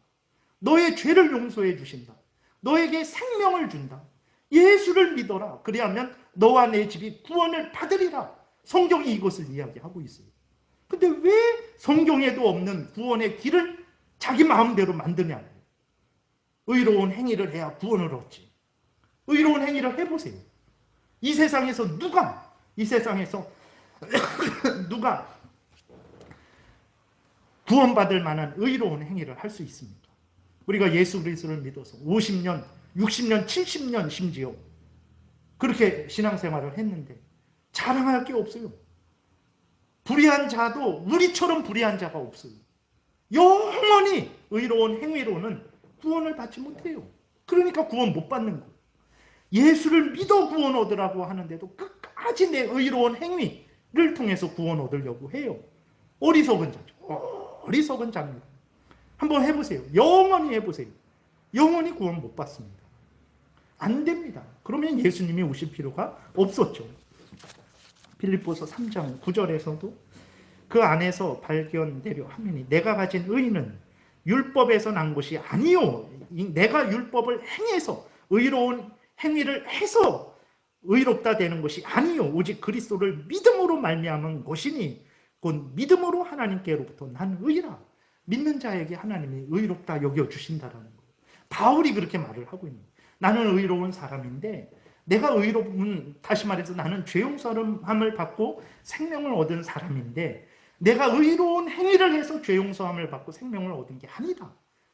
너의 죄를 용서해 주신다. 너에게 생명을 준다. 예수를 믿어라. 그리하면 너와 내 집이 구원을 받으리라. 성경이 이것을 이야기하고 있어요. 근데 왜 성경에도 없는 구원의 길을 자기 마음대로 만드냐. 의로운 행위를 해야 구원을 얻지. 의로운 행위를 해보세요. 이 세상에서 누가 구원받을 만한 의로운 행위를 할 수 있습니까? 우리가 예수 그리스도를 믿어서 50년, 60년, 70년 심지어 그렇게 신앙생활을 했는데 자랑할 게 없어요. 불의한 자도 우리처럼 불의한 자가 없어요. 영원히 의로운 행위로는 구원을 받지 못해요. 그러니까 구원 못 받는 거예요. 예수를 믿어 구원 얻으라고 하는데도 끝까지 내 의로운 행위를 통해서 구원 얻으려고 해요. 어리석은 자죠. 어리석은 자입니다. 한번 해보세요. 영원히 해보세요. 영원히 구원 못 받습니다. 안 됩니다. 그러면 예수님이 오실 필요가 없었죠. 빌립보서 3장 9절에서도 그 안에서 발견되려 하매니 내가 가진 의는 율법에서 난 것이 아니요, 내가 율법을 행해서 의로운 행위를 해서 의롭다 되는 것이 아니요 오직 그리스도를 믿음으로 말미암은 것이니 곧 믿음으로 하나님께로부터 난 의라. 믿는 자에게 하나님이 의롭다 여겨주신다라는 거예요. 바울이 그렇게 말을 하고 있는 거예요. 나는 의로운 사람인데 내가 의로운, 다시 말해서 나는 죄 용서함을 받고 생명을 얻은 사람인데 내가 의로운 행위를 해서 죄 용서함을 받고 생명을 얻은 게 아니다.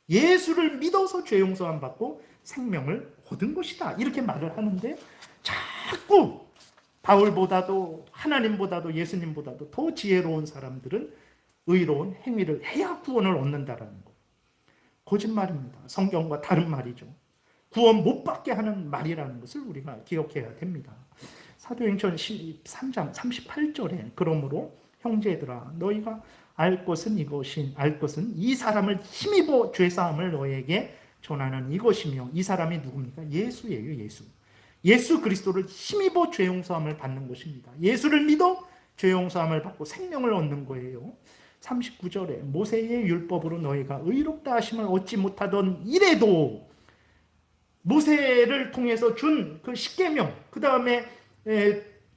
예수를 믿어서 죄 용서함 받고 생명을 얻은 것이다. 이렇게 말을 하는데 자꾸 바울보다도 하나님보다도 예수님보다도 더 지혜로운 사람들은 의로운 행위를 해야 구원을 얻는다라는 거. 거짓말입니다. 성경과 다른 말이죠. 구원 못 받게 하는 말이라는 것을 우리가 기억해야 됩니다. 사도행전 13장 38절에 그러므로 형제들아 너희가 알 것은 이 사람을 힘입어 죄사함을 너에게 전하는 이것이며 이 사람이 누굽니까? 예수예요. 예수 그리스도를 힘입어 죄 용서함을 받는 것입니다. 예수를 믿어 죄 용서함을 받고 생명을 얻는 거예요. 39절에 모세의 율법으로 너희가 의롭다 하심을 얻지 못하던 이래도 모세를 통해서 준 그 십계명, 그 다음에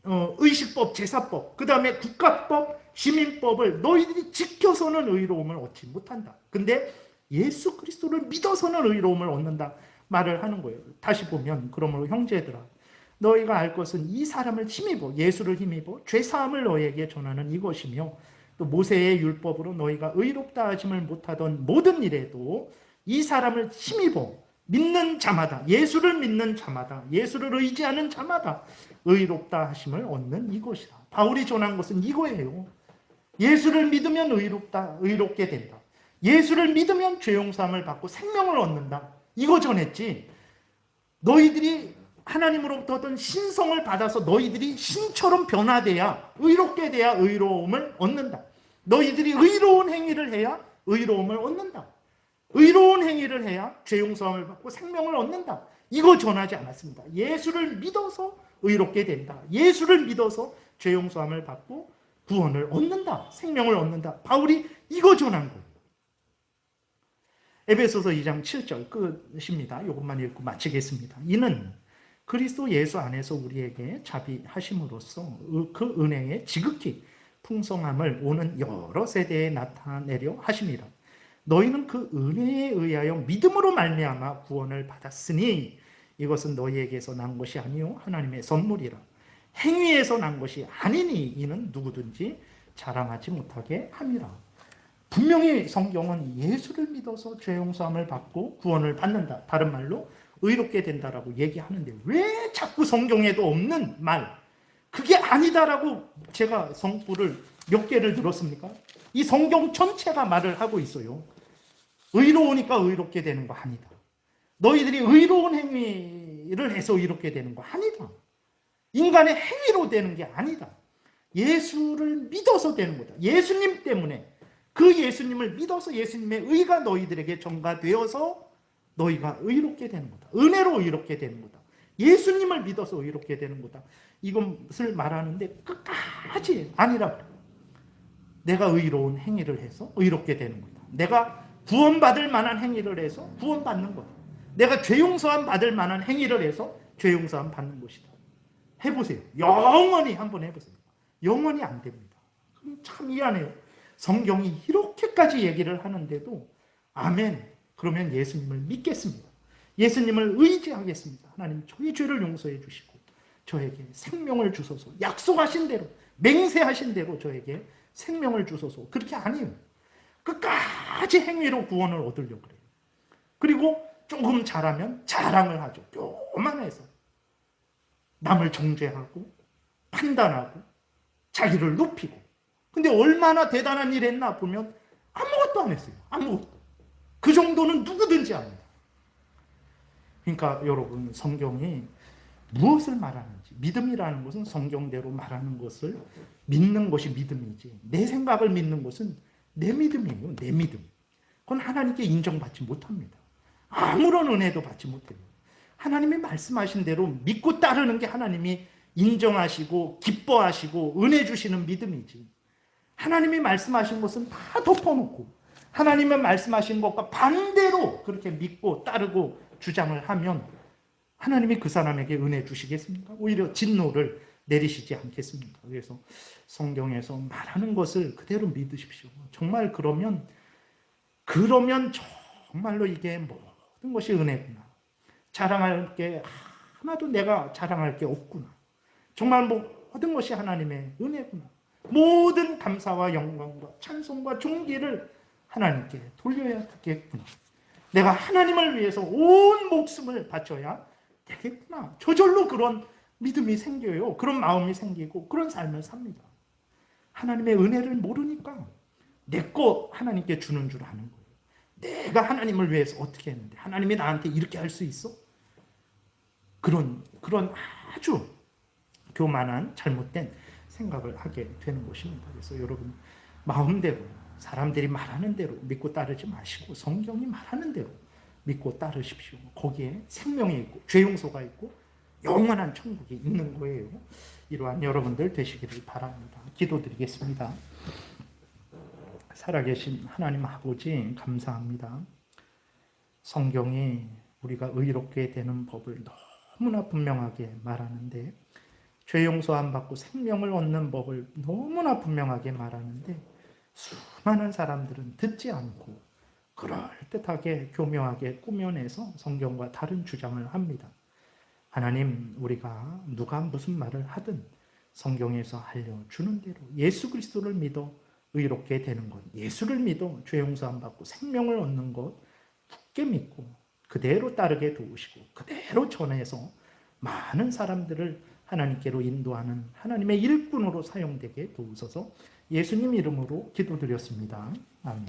의식법, 제사법, 그 다음에 국가법, 시민법을 너희들이 지켜서는 의로움을 얻지 못한다. 근데 예수 그리스도를 믿어서는 의로움을 얻는다 말을 하는 거예요. 다시 보면 그러므로 형제들아 너희가 알 것은 이 사람을 힘입어 예수를 힘입어 죄사함을 너희에게 전하는 이것이며 또 모세의 율법으로 너희가 의롭다 하심을 못하던 모든 일에도 이 사람을 힘입어 믿는 자마다 예수를 믿는 자마다 예수를 의지하는 자마다 의롭다 하심을 얻는 이것이다. 바울이 전한 것은 이거예요. 예수를 믿으면 의롭게 된다. 예수를 믿으면 죄 용서함을 받고 생명을 얻는다. 이거 전했지. 너희들이 하나님으로부터 어떤 신성을 받아서 너희들이 신처럼 변화돼야 의롭게 돼야 의로움을 얻는다. 너희들이 의로운 행위를 해야 의로움을 얻는다. 의로운 행위를 해야 죄 용서함을 받고 생명을 얻는다. 이거 전하지 않았습니다. 예수를 믿어서 의롭게 된다. 예수를 믿어서 죄 용서함을 받고 구원을 얻는다. 생명을 얻는다. 바울이 이거 전한 거예요. 에베소서 2장 7절 끝입니다. 이것만 읽고 마치겠습니다. 이는 그리스도 예수 안에서 우리에게 자비하심으로써 그 은혜의 지극히 풍성함을 오는 여러 세대에 나타내려 하심이라. 너희는 그 은혜에 의하여 믿음으로 말미암아 구원을 받았으니 이것은 너희에게서 난 것이 아니요 하나님의 선물이라. 행위에서 난 것이 아니니 이는 누구든지 자랑하지 못하게 함이라. 분명히 성경은 예수를 믿어서 죄 용서함을 받고 구원을 받는다. 다른 말로 의롭게 된다라고 얘기하는데 왜 자꾸 성경에도 없는 말, 그게 아니다라고 제가 성부를 몇 개를 들었습니까? 이 성경 전체가 말을 하고 있어요. 의로우니까 의롭게 되는 거 아니다. 너희들이 의로운 행위를 해서 의롭게 되는 거 아니다. 인간의 행위로 되는 게 아니다. 예수를 믿어서 되는 거다. 예수님 때문에 그 예수님을 믿어서 예수님의 의가 너희들에게 전가되어서 너희가 의롭게 되는 거다. 은혜로 의롭게 되는 거다. 예수님을 믿어서 의롭게 되는 거다. 이것을 말하는데 끝까지 아니라 내가 의로운 행위를 해서 의롭게 되는 거다. 내가 구원받을 만한 행위를 해서 구원받는 거다. 내가 죄용서함 받을 만한 행위를 해서 죄용서함 받는 것이다. 해보세요. 영원히 한번 해보세요. 영원히 안 됩니다. 참 미안해요. 성경이 이렇게까지 얘기를 하는데도 아멘. 그러면 예수님을 믿겠습니다. 예수님을 의지하겠습니다. 하나님 저희 죄를 용서해 주시고 저에게 생명을 주소서. 약속하신 대로 맹세하신 대로 저에게 생명을 주소서. 그렇게 아니에요. 끝까지 행위로 구원을 얻으려고 그래요. 그리고 조금 잘하면 자랑을 하죠. 요만해서 남을 정죄하고 판단하고 자기를 높이고. 근데 얼마나 대단한 일 했나 보면 아무것도 안 했어요. 아무것도. 그 정도는 누구든지 합니다. 그러니까 여러분 성경이 무엇을 말하는지, 믿음이라는 것은 성경대로 말하는 것을 믿는 것이 믿음이지 내 생각을 믿는 것은 내 믿음이에요. 내 믿음. 그건 하나님께 인정받지 못합니다. 아무런 은혜도 받지 못해요. 하나님이 말씀하신 대로 믿고 따르는 게 하나님이 인정하시고 기뻐하시고 은혜 주시는 믿음이지, 하나님이 말씀하신 것은 다 덮어놓고 하나님의 말씀하신 것과 반대로 그렇게 믿고 따르고 주장을 하면 하나님이 그 사람에게 은혜 주시겠습니까? 오히려 진노를 내리시지 않겠습니까? 그래서 성경에서 말하는 것을 그대로 믿으십시오. 정말 그러면 정말로 이게 모든 것이 은혜구나. 자랑할 게 하나도 내가 자랑할 게 없구나. 정말 모든 것이 하나님의 은혜구나. 모든 감사와 영광과 찬송과 존귀를 하나님께 돌려야 되겠구나. 내가 하나님을 위해서 온 목숨을 바쳐야 되겠구나. 저절로 그런 믿음이 생겨요. 그런 마음이 생기고 그런 삶을 삽니다. 하나님의 은혜를 모르니까 내 거 하나님께 주는 줄 아는 거예요. 내가 하나님을 위해서 어떻게 했는데 하나님이 나한테 이렇게 할 수 있어? 그런 아주 교만한 잘못된 생각을 하게 되는 것입니다. 그래서 여러분 마음대로 사람들이 말하는 대로 믿고 따르지 마시고 성경이 말하는 대로 믿고 따르십시오. 거기에 생명이 있고 죄 용서가 있고 영원한 천국이 있는 거예요. 이러한 여러분들 되시기를 바랍니다. 기도드리겠습니다. 살아계신 하나님 아버지 감사합니다. 성경이 우리가 의롭게 되는 법을 너무나 분명하게 말하는데 죄 용서 안 받고 생명을 얻는 법을 너무나 분명하게 말하는데 수많은 사람들은 듣지 않고 그럴듯하게 교묘하게 꾸며내서 성경과 다른 주장을 합니다. 하나님, 우리가 누가 무슨 말을 하든 성경에서 알려주는 대로 예수 그리스도를 믿어 의롭게 되는 것, 예수를 믿어 죄 용서 안 받고 생명을 얻는 것 굳게 믿고 그대로 따르게 도우시고 그대로 전해서 많은 사람들을 하나님께로 인도하는 하나님의 일꾼으로 사용되게 도우소서. 예수님 이름으로 기도드렸습니다. 아멘.